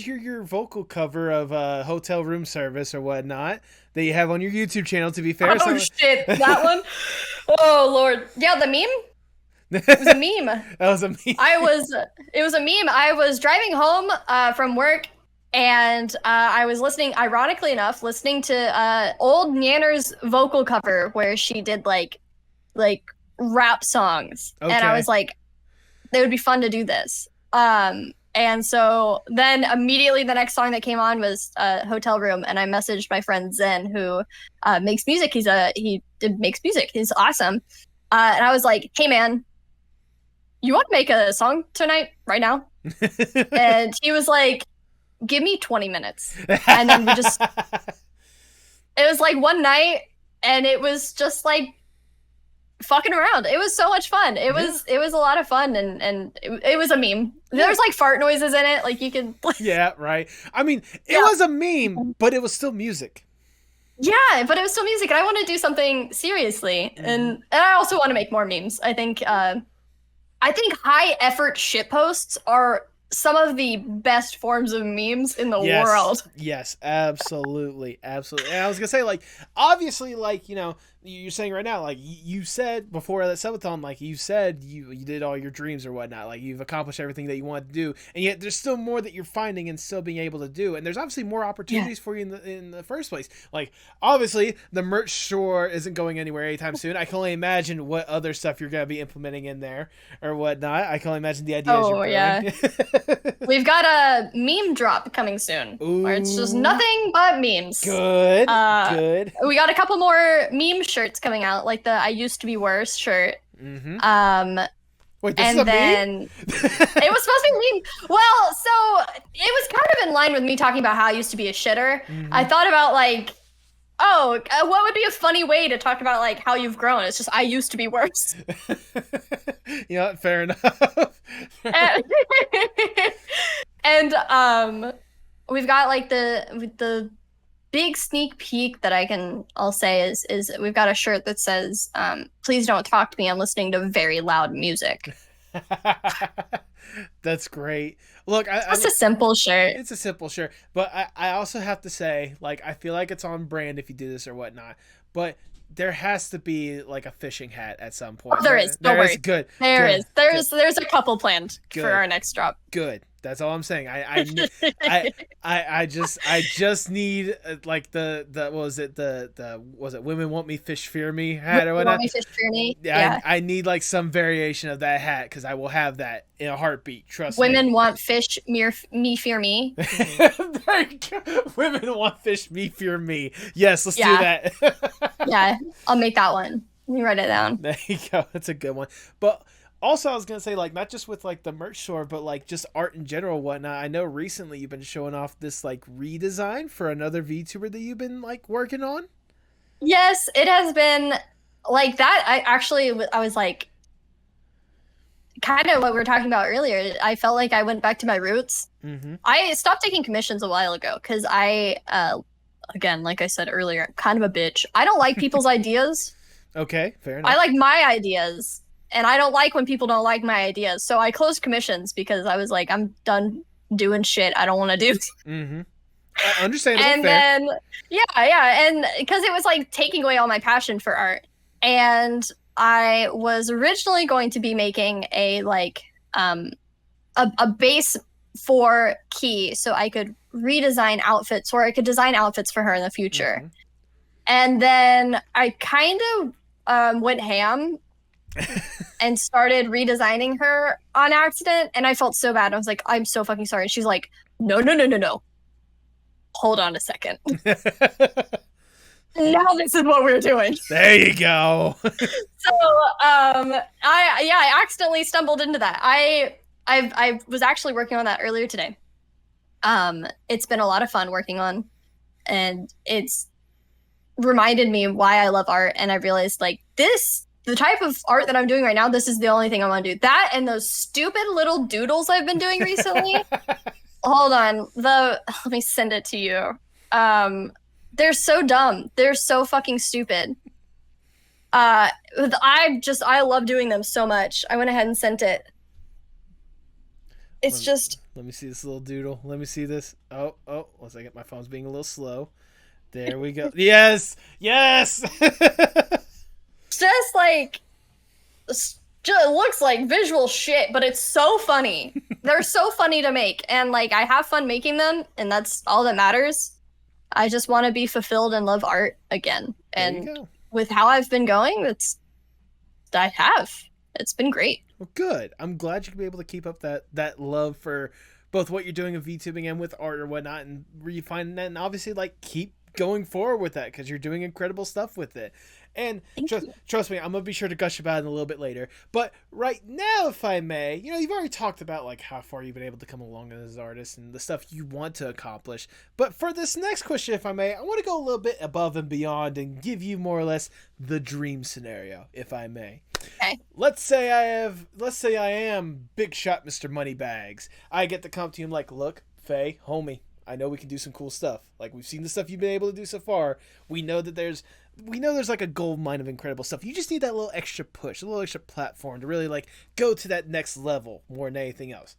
hear your vocal cover of Hotel Room Service or whatnot that you have on your YouTube channel, to be fair. Oh, shit. That one? Oh, Lord. Yeah, the meme? It was a meme. That was a meme. It was a meme. I was driving home from work, and I was ironically enough, listening to old Nanner's vocal cover where she did like rap songs. Okay. And I was like, they would be fun to do this. And so then immediately the next song that came on was Hotel Room, and I messaged my friend Zen, who makes music. He makes music. He's awesome. And I was like, hey man, you want to make a song tonight, right now? And he was like, give me 20 minutes. And then it was like one night, and it was just like fucking around. It was so much fun. It was a lot of fun, and it was a meme. There was like fart noises in it, like you could yeah, right. I mean, it was a meme, but it was still music. Yeah, but it was still music, and I want to do something seriously. And I also want to make more memes. I think high effort shit posts are some of the best forms of memes in the world. Yes, absolutely. Absolutely. And I was going to say, like, obviously, like, you know, you're saying right now, like, you said before that subathon, like, you said you did all your dreams or whatnot. Like, you've accomplished everything that you wanted to do. And yet there's still more that you're finding and still being able to do. And there's obviously more opportunities for you in the first place. Like, obviously, the merch store isn't going anywhere anytime soon. I can only imagine what other stuff you're going to be implementing in there or whatnot. I can only imagine the ideas you're yeah. We've got a meme drop coming soon. Ooh. Where it's just nothing but memes. Good. Good. We got a couple more meme shirts coming out, like the I used to be worse shirt. Mm-hmm. Wait, this is a meme? It was supposed to be meme. Well, so it was kind of in line with me talking about how I used to be a shitter. Mm-hmm. I thought about like, what would be a funny way to talk about like how you've grown? It's just I used to be worse. Yeah, fair enough. And we've got like the big sneak peek that I'll say is we've got a shirt that says please don't talk to me, I'm listening to very loud music. That's great. Look, it's a simple shirt. It's a simple shirt, but I also have to say, like, I feel like it's on brand if you do this or whatnot, but there has to be like a fishing hat at some point. Oh, there is. Don't worry. Good. There is. There's a couple planned for our next drop. Good. That's all I'm saying. I just need like the what was it Women Want Me Fish Fear Me hat or whatnot. Want Me Fish Fear Me. Yeah. I need like some variation of that hat because I will have that in a heartbeat. Trust me. Women want fish me fear me. There you go. Women want fish me fear me. Yes, let's do that. Yeah, I'll make that one. Let me write it down. There you go. That's a good one. But also, I was going to say, like, not just with, like, the merch store, but, like, just art in general and whatnot. I know recently you've been showing off this, like, redesign for another VTuber that you've been, like, working on. Yes, it has been like that. I was like, kind of what we were talking about earlier. I felt like I went back to my roots. Mm-hmm. I stopped taking commissions a while ago because again, like I said earlier, I'm kind of a bitch. I don't like people's ideas. Okay, fair I enough. like my ideas, and I don't like when people don't like my ideas. So I closed commissions because I was like, I'm done doing shit I don't want to do. Mm-hmm. Understandable, And fair. then, yeah, and because it was like taking away all my passion for art. And I was originally going to be making a like a base for Key so I could redesign outfits or I could design outfits for her in the future. Mm-hmm. And then I kind of went ham and started redesigning her on accident. And I felt so bad. I was like, I'm so fucking sorry. And she's like, no, no, no, no, no. Hold on a second. Now this is what we're doing. There you go. So I accidentally stumbled into that. I was actually working on that earlier today. It's been a lot of fun working on, and it's reminded me why I love art. And I realized like the type of art that I'm doing right now, this is the only thing I want to do. That and those stupid little doodles I've been doing recently. Hold on, let me send it to you. They're so dumb. They're so fucking stupid. I love doing them so much. I went ahead and sent it. It's just Let me see this little doodle. Let me see this. Oh, 1 second. My phone's being a little slow. There we go. Yes, yes. just like just looks like visual shit, but it's so funny. They're so funny to make, and like I have fun making them, and that's all that matters. I just want to be fulfilled and love art again. There you And go. with how I've been going, it's been great. Well, good. I'm glad you can be able to keep up that love for both what you're doing with VTubing and with art or whatnot, and refining that, and obviously like keep going forward with that because you're doing incredible stuff with it. And Thank you. trust me, I'm gonna be sure to gush about it a little bit later. But right now, if I may, you've already talked about like how far you've been able to come along as an artist and the stuff you want to accomplish. But for this next question, if I may, I want to go a little bit above and beyond and give you more or less the dream scenario, if I may. Okay. Let's say I am Big Shot Mr. Moneybags. I get to come to you and like, look, Faye, homie, I know we can do some cool stuff. Like we've seen the stuff you've been able to do so far. We know there's like a gold mine of incredible stuff. You just need that little extra push, a little extra platform to really like go to that next level more than anything else.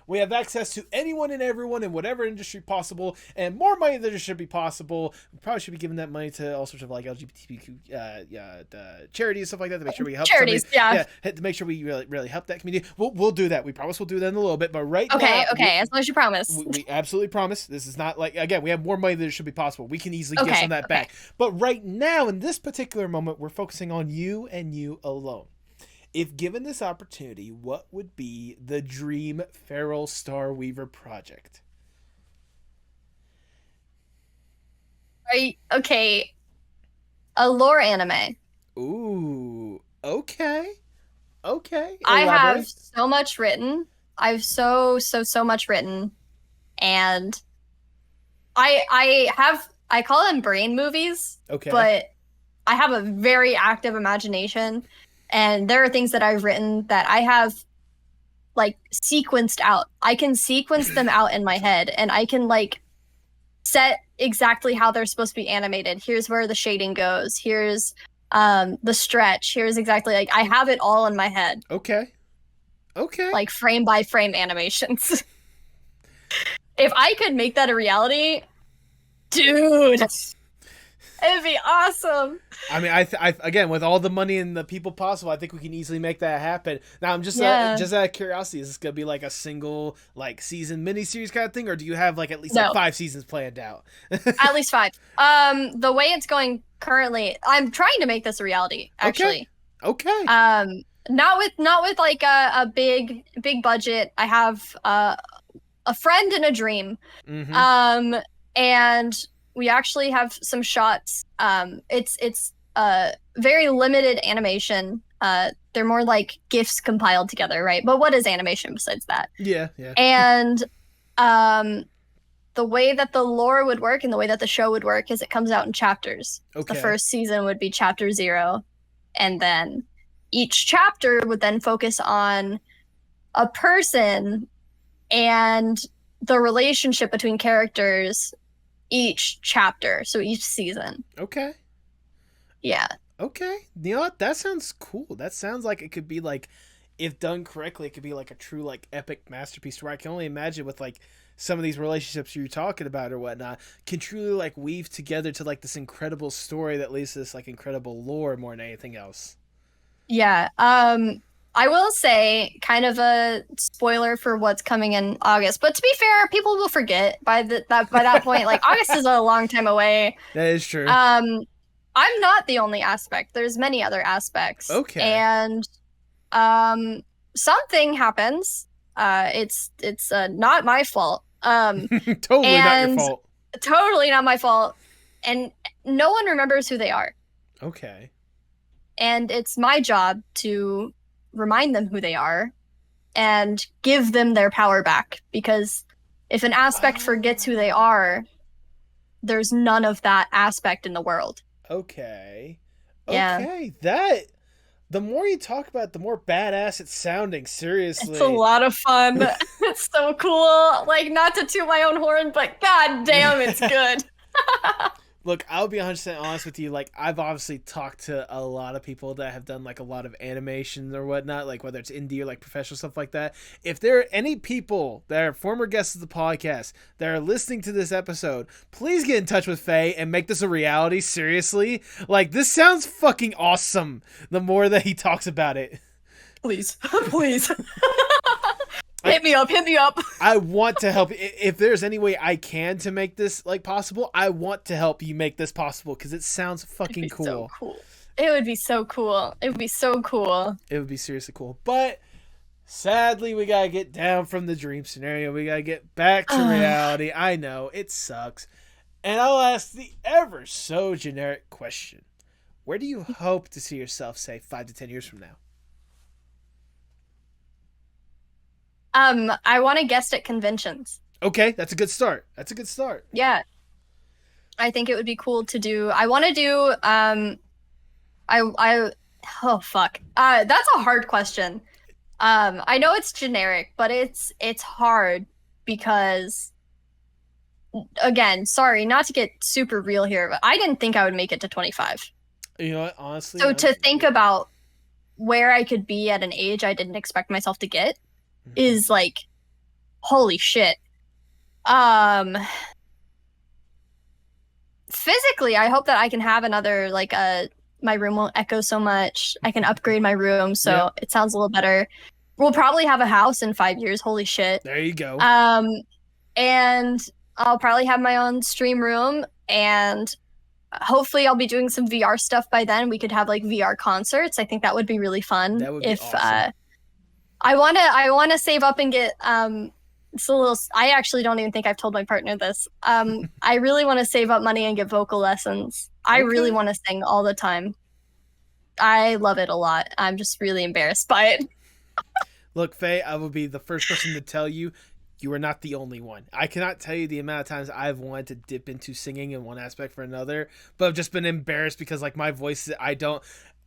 We have access to anyone and everyone in whatever industry possible, and more money than there should be possible. We probably should be giving that money to all sorts of like LGBTQ charities, stuff like that, to make sure we help Charities, somebody. Yeah, to make sure we really help that community. We'll do that. We promise we'll do that in a little bit. But right now, Okay, as long as you promise. we absolutely promise. This is not like, again, we have more money than should be possible. We can easily get some of that back. But right now, in this particular moment, we're focusing on you and you alone. If given this opportunity, what would be the dream Feyral Starweaver project? Okay, a lore anime. Ooh, okay. I have Elaborate. so much written. I've so much written, and I call them brain movies, Okay. but I have a very active imagination, and there are things that I've written that I have like sequenced out. I can sequence them out in my head, and I can like set exactly how they're supposed to be animated. Here's where the shading goes. Here's the stretch. Here's exactly like I have it all in my head. Okay. Like frame by frame animations. If I could make that a reality, dude, it'd be awesome. I mean, I again, with all the money and the people possible, I think we can easily make that happen. Now, I'm just just out of curiosity, is this gonna be like a single like season miniseries kind of thing, or do you have like at least like 5 seasons planned out? At least 5. The way it's going currently, I'm trying to make this a reality. Actually, Okay. Not with like a big budget. I have a friend and a dream. Mm-hmm. And we actually have some shots. It's very limited animation. They're more like GIFs compiled together, right? But what is animation besides that? Yeah. And the way that the lore would work and the way that the show would work is it comes out in chapters. Okay. The first season would be chapter 0, and then each chapter would then focus on a person and the relationship between characters each chapter, so each season. Okay. Yeah. Okay. You know what? That sounds cool. That sounds like it could be like, if done correctly, it could be like a true like epic masterpiece where I can only imagine with like some of these relationships you're talking about or whatnot can truly like weave together to like this incredible story that leads to this like incredible lore more than anything else. Yeah. I will say kind of a spoiler for what's coming in August, but to be fair, people will forget by that point. Like August is a long time away. That is true. I'm not the only aspect. There's many other aspects. Okay. And something happens. It's not my fault. Totally not your fault. Totally not my fault. And no one remembers who they are. Okay. And it's my job to remind them who they are and give them their power back. Because if an aspect forgets who they are, there's none of that aspect in the world. Okay. Yeah. Okay. That, the more you talk about it, the more badass it's sounding. Seriously. It's a lot of fun. It's so cool. Like, not to toot my own horn, but god damn, it's good. Look, I'll be 100% honest with you. Like, I've obviously talked to a lot of people that have done like a lot of animation or whatnot, like whether it's indie or like professional stuff like that. If there are any people that are former guests of the podcast that are listening to this episode, please get in touch with Faye and make this a reality. Seriously. Like, this sounds fucking awesome the more that he talks about it. Please. Please. Hit me up. I want to help. If there's any way I can to make this like possible, I want to help you make this possible because it sounds fucking cool. So cool. It would be so cool. It would be so cool. It would be seriously cool. But sadly, we gotta get down from the dream scenario. We gotta get back to reality. I know it sucks. And I'll ask the ever so generic question: where do you hope to see yourself, say, 5 to 10 years from now? I want to guest at conventions. Okay, that's a good start. Yeah. I think it would be cool to do. I want to do oh fuck. That's a hard question. I know it's generic, but it's hard because, again, sorry, not to get super real here, but I didn't think I would make it to 25. You know what, honestly. So to think about where I could be at an age I didn't expect myself to get is like, holy shit. Physically, I hope that I can have another, like, my room won't echo so much. I can upgrade my room so it sounds a little better. We'll probably have a house in 5 years. Holy shit. There you go. And I'll probably have my own stream room, and hopefully I'll be doing some VR stuff by then. We could have like VR concerts. I think that would be really fun. That would be awesome. I wanna save up and get it's a little. I actually don't even think I've told my partner this. I really want to save up money and get vocal lessons. I really want to sing all the time. I love it a lot. I'm just really embarrassed by it. Look, Faye, I will be the first person to tell you, you are not the only one. I cannot tell you the amount of times I've wanted to dip into singing in one aspect for another, but I've just been embarrassed because like my voice, I don't.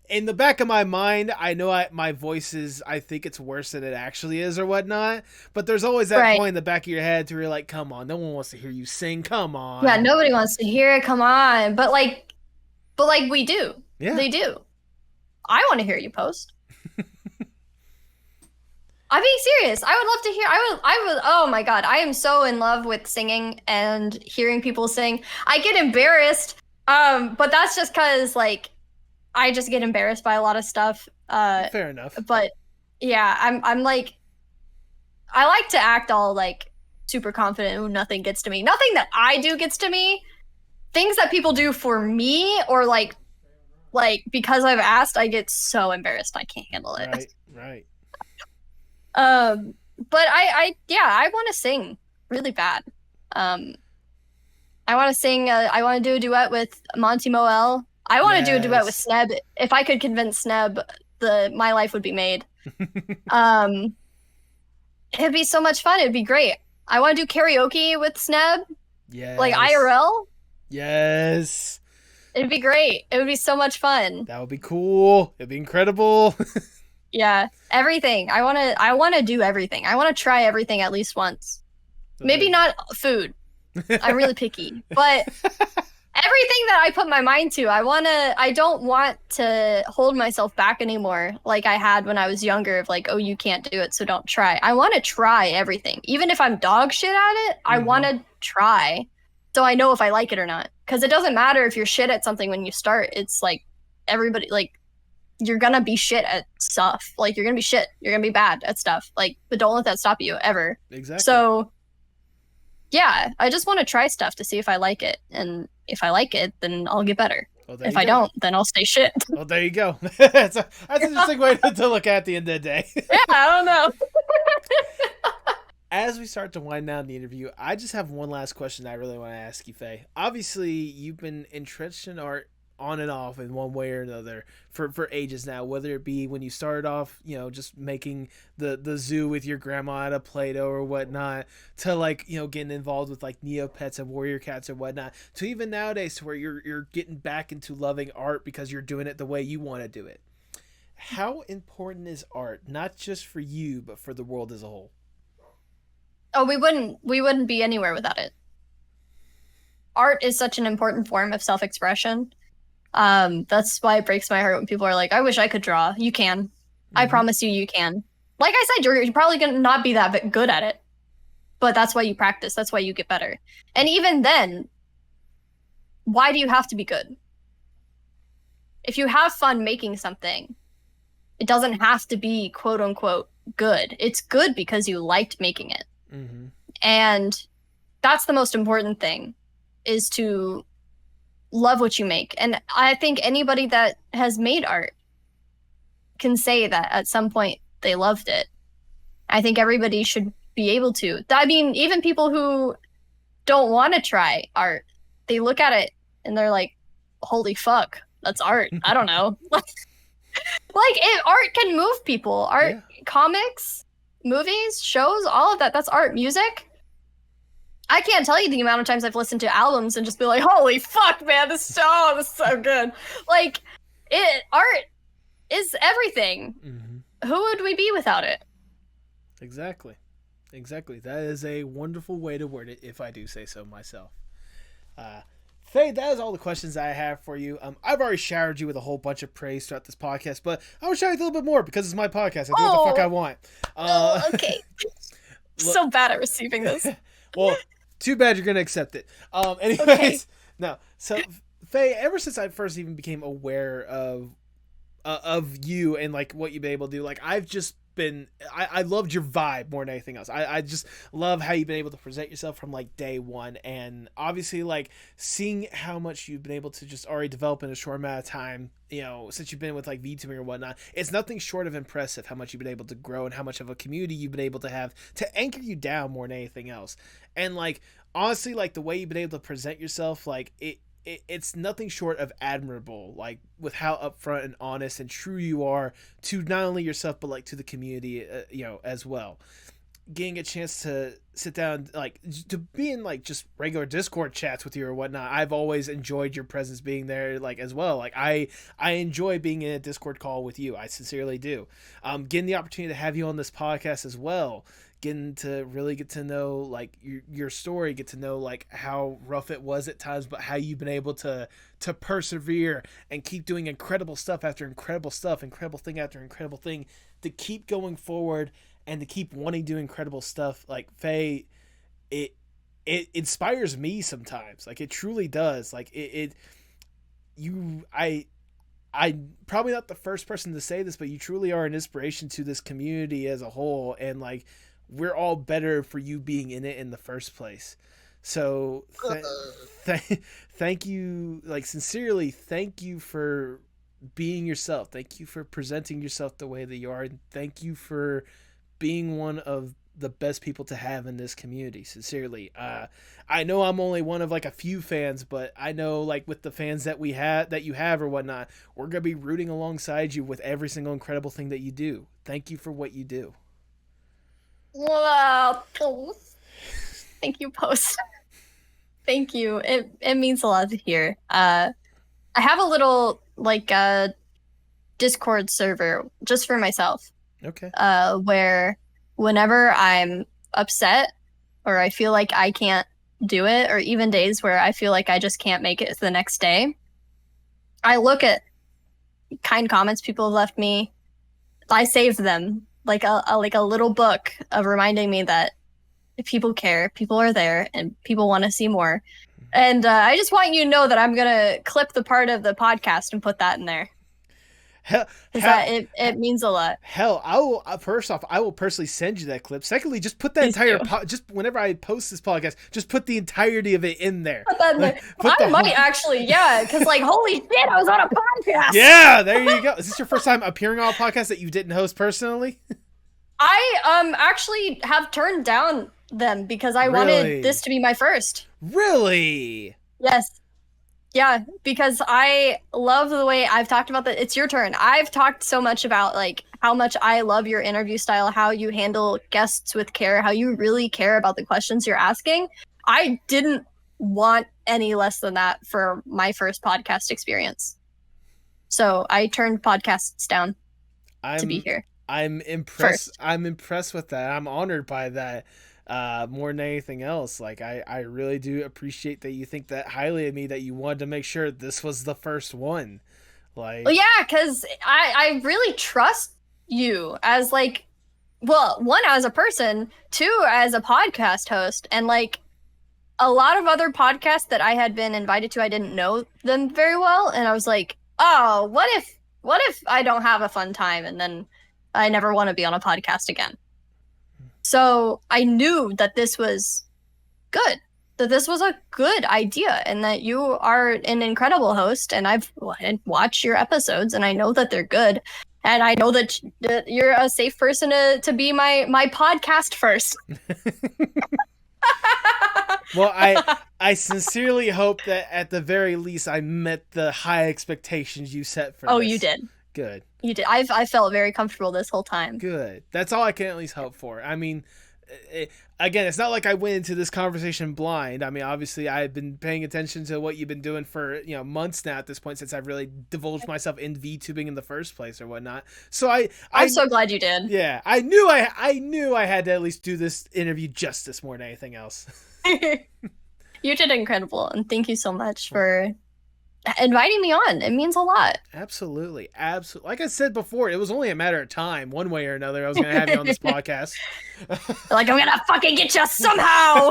In the back of my mind, I know my voice is, I think it's worse than it actually is or whatnot. But there's always that point in the back of your head to where you're like, come on, no one wants to hear you sing. Come on. Yeah, nobody wants to hear it. Come on. But we do. Yeah. They do. I want to hear you post. I'm being serious. I would love to hear. I would. Oh my God. I am so in love with singing and hearing people sing. I get embarrassed. But that's just because like, I just get embarrassed by a lot of stuff. Fair enough. But yeah, I'm like, I like to act all like super confident when nothing gets to me. Nothing that I do gets to me. Things that people do for me or like because I've asked, I get so embarrassed. I can't handle it. Right. But I want to sing really bad. I want to sing. I want to do a duet with Monty Moel. I want to do a duet with Sneb. If I could convince Sneb, my life would be made. It'd be so much fun. It'd be great. I want to do karaoke with Sneb, like Yes. IRL. Yes. It'd be great. It would be so much fun. That would be cool. It'd be incredible. Yeah, everything. I want to do everything. I want to try everything at least once. So Maybe there. not food. I'm really picky, but everything that I put my mind to, I don't want to hold myself back anymore like I had when I was younger of like, oh, you can't do it, so don't try. I want to try everything. Even if I'm dog shit at it, I want to try so I know if I like it or not. Because it doesn't matter if you're shit at something when you start. It's like everybody, like, you're gonna be shit at stuff. Like, you're gonna be shit. You're gonna be bad at stuff. Like, but don't let that stop you ever. Exactly. So yeah, I just want to try stuff to see if I like it. And if I like it, then I'll get better. Well, if I don't, then I'll stay shit. Well, there you go. That's an interesting way to look at the end of the day. Yeah, I don't know. As we start to wind down the interview, I just have one last question I really want to ask you, Faye. Obviously, you've been entrenched in art on and off in one way or another for ages now, whether it be when you started off, just making the zoo with your grandma out of Play-Doh or whatnot, to like, getting involved with like Neopets and Warrior Cats or whatnot, to even nowadays to where you're getting back into loving art because you're doing it the way you want to do it. How important is art, not just for you, but for the world as a whole? Oh, we wouldn't be anywhere without it. Art is such an important form of self-expression. That's why it breaks my heart when people are like, I wish I could draw. You can. Mm-hmm. I promise you can. Like I said, you're probably gonna not be that good at it, but that's why you practice. That's why you get better. And even then, why do you have to be good? If you have fun making something, it doesn't have to be quote unquote good. It's good because you liked making it. Mm-hmm. And that's the most important thing, is to love what you make. And I think anybody that has made art can say that at some point they loved it. I think everybody should be able to. I mean, even people who don't want to try art, they look at it and they're like, holy fuck, that's art. I don't know. Art can move people. Art, yeah. Comics, movies, shows, all of that, that's art. Music. I can't tell you the amount of times I've listened to albums and just be like, holy fuck, man, this is so good. Like, art is everything. Mm-hmm. Who would we be without it? Exactly. That is a wonderful way to word it, if I do say so myself. Faye, that is all the questions I have for you. I've already showered you with a whole bunch of praise throughout this podcast, but I will shower you a little bit more because it's my podcast. I do what the fuck I want. Okay. So bad at receiving this. Well, too bad you're going to accept it. Anyways, okay. No. So, Faye, ever since I first even became aware of you and like what you've been able to do, like I've just been, I loved your vibe more than anything else. I just love how you've been able to present yourself from like day one, and obviously like seeing how much you've been able to just already develop in a short amount of time, since you've been with like Vtubing or whatnot. It's nothing short of impressive how much you've been able to grow and how much of a community you've been able to have to anchor you down more than anything else. And like honestly, like the way you've been able to present yourself, like it's nothing short of admirable, like with how upfront and honest and true you are to not only yourself but like to the community, as well. Getting a chance to sit down, like to be in like just regular Discord chats with you or whatnot, I've always enjoyed your presence being there, like as well. Like I enjoy being in a Discord call with you. I sincerely do. Getting the opportunity to have you on this podcast as well, getting to really get to know like your story, get to know like how rough it was at times, but how you've been able to persevere and keep doing incredible stuff after incredible stuff, incredible thing after incredible thing, to keep going forward and to keep wanting to do incredible stuff. Like Faye, it inspires me sometimes. Like it truly does. Like I'm probably not the first person to say this, but you truly are an inspiration to this community as a whole, and like we're all better for you being in it in the first place. So thank you, like sincerely, thank you for being yourself. Thank you for presenting yourself the way that you are, and thank you for being one of the best people to have in this community. Sincerely. I know I'm only one of like a few fans, but I know like with the fans that you have or whatnot, we're gonna be rooting alongside you with every single incredible thing that you do. Thank you for what you do. Wow. Thank you, Post. Thank you. It means a lot to hear. I have a little like Discord server just for myself. Okay. Where whenever I'm upset or I feel like I can't do it, or even days where I feel like I just can't make it the next day, I look at kind comments people have left me. I save them like a little book of reminding me that people care, people are there, and people want to see more. And I just want you to know that I'm gonna clip the part of the podcast and put that in there. It means a lot. Hell, I will. First off, I will personally send you that clip. Secondly, just put that entire just whenever I post this podcast, just put the entirety of it in there. Put that in there. I might actually, yeah, because like, holy shit, I was on a podcast. Yeah, there you go. Is this your first time appearing on a podcast that you didn't host personally? I actually have turned down them because I wanted this to be my first. Really? Yes. Yeah, because I love the way I've talked about that. It's your turn. I've talked so much about like how much I love your interview style, how you handle guests with care, how you really care about the questions you're asking. I didn't want any less than that for my first podcast experience. So I turned podcasts down to be here. I'm impressed. I'm impressed with that. I'm honored by that. More than anything else, like I really do appreciate that you think that highly of me, that you wanted to make sure this was the first one. Like, well, yeah, because I really trust you as like, well, one, as a person, two, as a podcast host, and like a lot of other podcasts that I had been invited to, I didn't know them very well, and I was like, oh, what if I don't have a fun time and then I never want to be on a podcast again. So I knew that this was good, that this was a good idea, and that you are an incredible host, and I've watched your episodes, and I know that they're good, and I know that you're a safe person to be my podcast first. Well, I sincerely hope that at the very least I met the high expectations you set for this. Oh, you did. Good. You did. I felt very comfortable this whole time. Good. That's all I can at least hope for. I mean, again, it's not like I went into this conversation blind. I mean, obviously, I've been paying attention to what you've been doing for months now at this point, since I've really divulged myself in VTubing in the first place or whatnot. So I'm so glad you did. Yeah, I knew I had to at least do this interview justice more than anything else. You did incredible, and thank you so much for inviting me on. It means a lot. Absolutely. Like I said before, it was only a matter of time, one way or another, I was going to have you on this podcast. Like, I'm going to fucking get you somehow.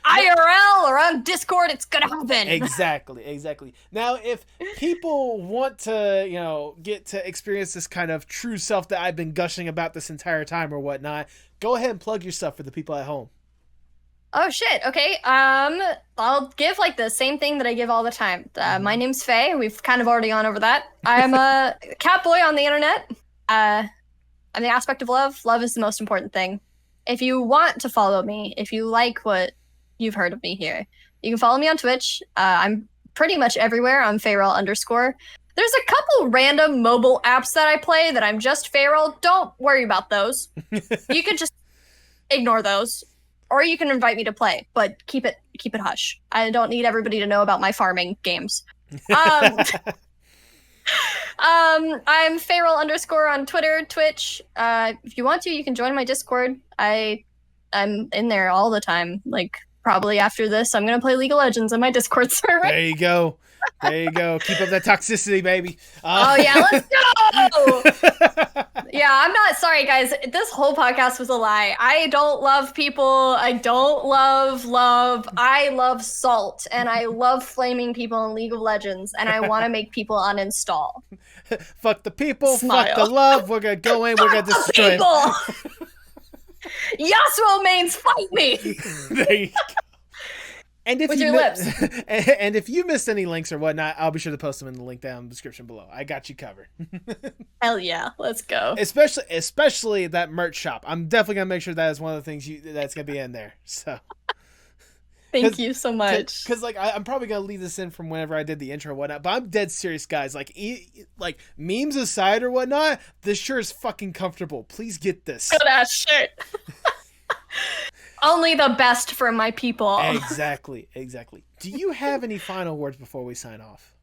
IRL or on Discord, it's going to happen. Exactly. Now, if people want to, get to experience this kind of true self that I've been gushing about this entire time or whatnot, go ahead and plug your stuff for the people at home. Oh shit. Okay. I'll give like the same thing that I give all the time. My name's Faye. We've kind of already gone over that. I'm a cat boy on the internet. I'm the aspect of love. Love is the most important thing. If you want to follow me, if you like what you've heard of me here, you can follow me on Twitch. I'm pretty much everywhere. I'm Feyral _. There's a couple random mobile apps that I play that I'm just Feyral. Don't worry about those. You could just ignore those. Or you can invite me to play, but keep it hush. I don't need everybody to know about my farming games. I'm Feyral _ on Twitter, Twitch. If you want to, you can join my Discord. I'm in there all the time. Like, probably after this, I'm gonna play League of Legends on my Discord server. There you go. Keep up that toxicity, baby. Oh yeah, let's go. Yeah, I'm not sorry, guys. This whole podcast was a lie. I don't love people. I don't love love. I love salt, and I love flaming people in League of Legends, and I want to make people uninstall. Fuck the people. Smile. Fuck the love. We're gonna go in. We're gonna destroy people. Yasuo mains, fight me. There you go. And if with you your lips. And if you missed any links or whatnot, I'll be sure to post them in the link down in the description below. I got you covered. Hell yeah, let's go. Especially that merch shop. I'm definitely gonna make sure that is one of the things that's gonna be in there. So thank you so much. Because like I'm probably gonna leave this in from whenever I did the intro or whatnot. But I'm dead serious, guys. Like memes aside or whatnot, this shirt is fucking comfortable. Please get this. Good ass shirt. Only the best for my people. Exactly. Do you have any final words before we sign off?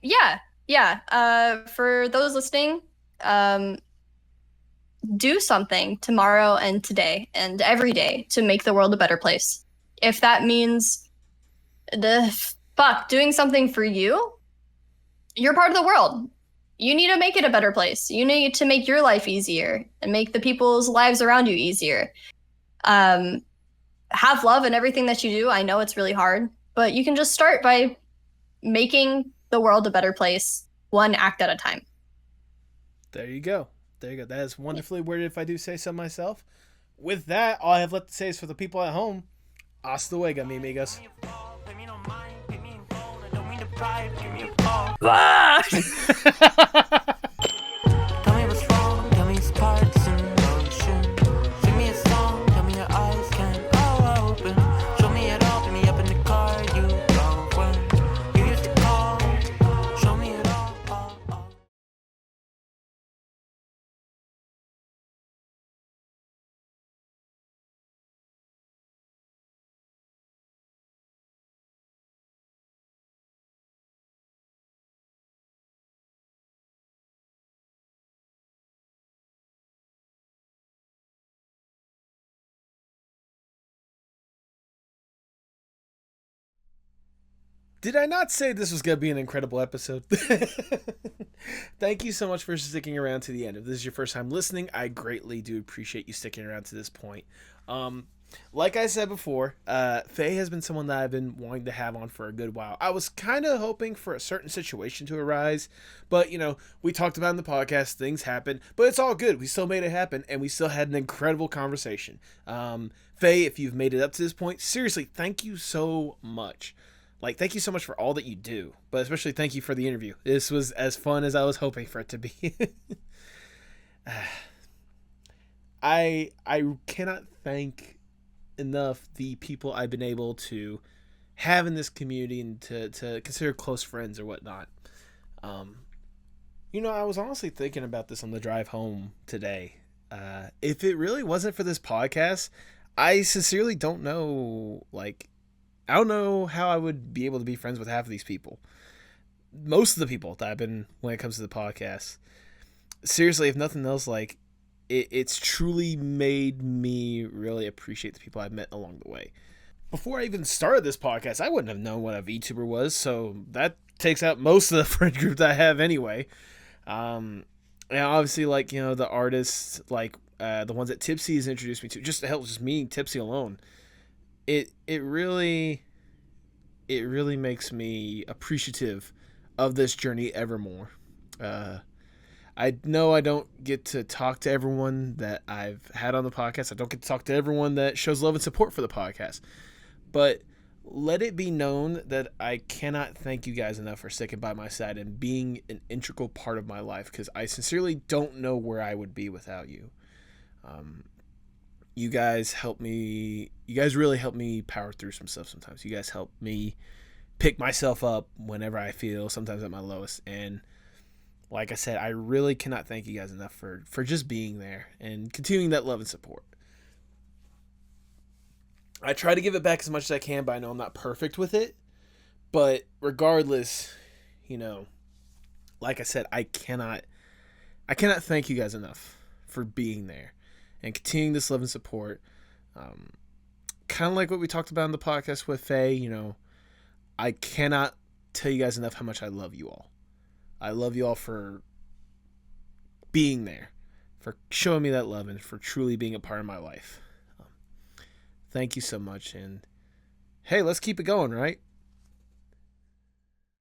Yeah. For those listening, um, do something tomorrow and today and every day to make the world a better place. If that means doing something for you, you're part of the world. You need to make it a better place. You need to make your life easier and make the people's lives around you easier. Um, have love in everything that you do. I know it's really hard, but you can just start by making the world a better place, one act at a time. There you go. That is wonderfully worded, if I do say so myself. With that, all I have left to say is for the people at home, hasta luego, mi amigos. Did I not say this was going to be an incredible episode? Thank you so much for sticking around to the end. If this is your first time listening, I greatly do appreciate you sticking around to this point. Like I said before, Faye has been someone that I've been wanting to have on for a good while. I was kind of hoping for a certain situation to arise, but, we talked about in the podcast, things happen, but it's all good. We still made it happen, and we still had an incredible conversation. Faye, if you've made it up to this point, seriously, thank you so much. Thank you so much for all that you do, but especially thank you for the interview. This was as fun as I was hoping for it to be. I cannot thank enough the people I've been able to have in this community and to consider close friends or whatnot. I was honestly thinking about this on the drive home today. If it really wasn't for this podcast, I sincerely don't know, I don't know how I would be able to be friends with half of these people. Most of the people that I've been when it comes to the podcast. Seriously, if nothing else, it's truly made me really appreciate the people I've met along the way. Before I even started this podcast, I wouldn't have known what a VTuber was, so that takes out most of the friend group that I have anyway. And obviously, the artists, the ones that Tipsy has introduced me to, just to help just meeting Tipsy alone. It really makes me appreciative of this journey ever more. I know I don't get to talk to everyone that I've had on the podcast. I don't get to talk to everyone that shows love and support for the podcast. But let it be known that I cannot thank you guys enough for sticking by my side and being an integral part of my life, because I sincerely don't know where I would be without you. You guys help me. You guys really help me power through some stuff sometimes. You guys help me pick myself up whenever I feel sometimes at my lowest. And like I said, I really cannot thank you guys enough for just being there and continuing that love and support. I try to give it back as much as I can, but I know I'm not perfect with it. But regardless, like I said, I cannot thank you guys enough for being there and continuing this love and support. Kind of like what we talked about in the podcast with Faye, I cannot tell you guys enough how much I love you all. I love you all for being there, for showing me that love, and for truly being a part of my life. Thank you so much, and hey, let's keep it going, right?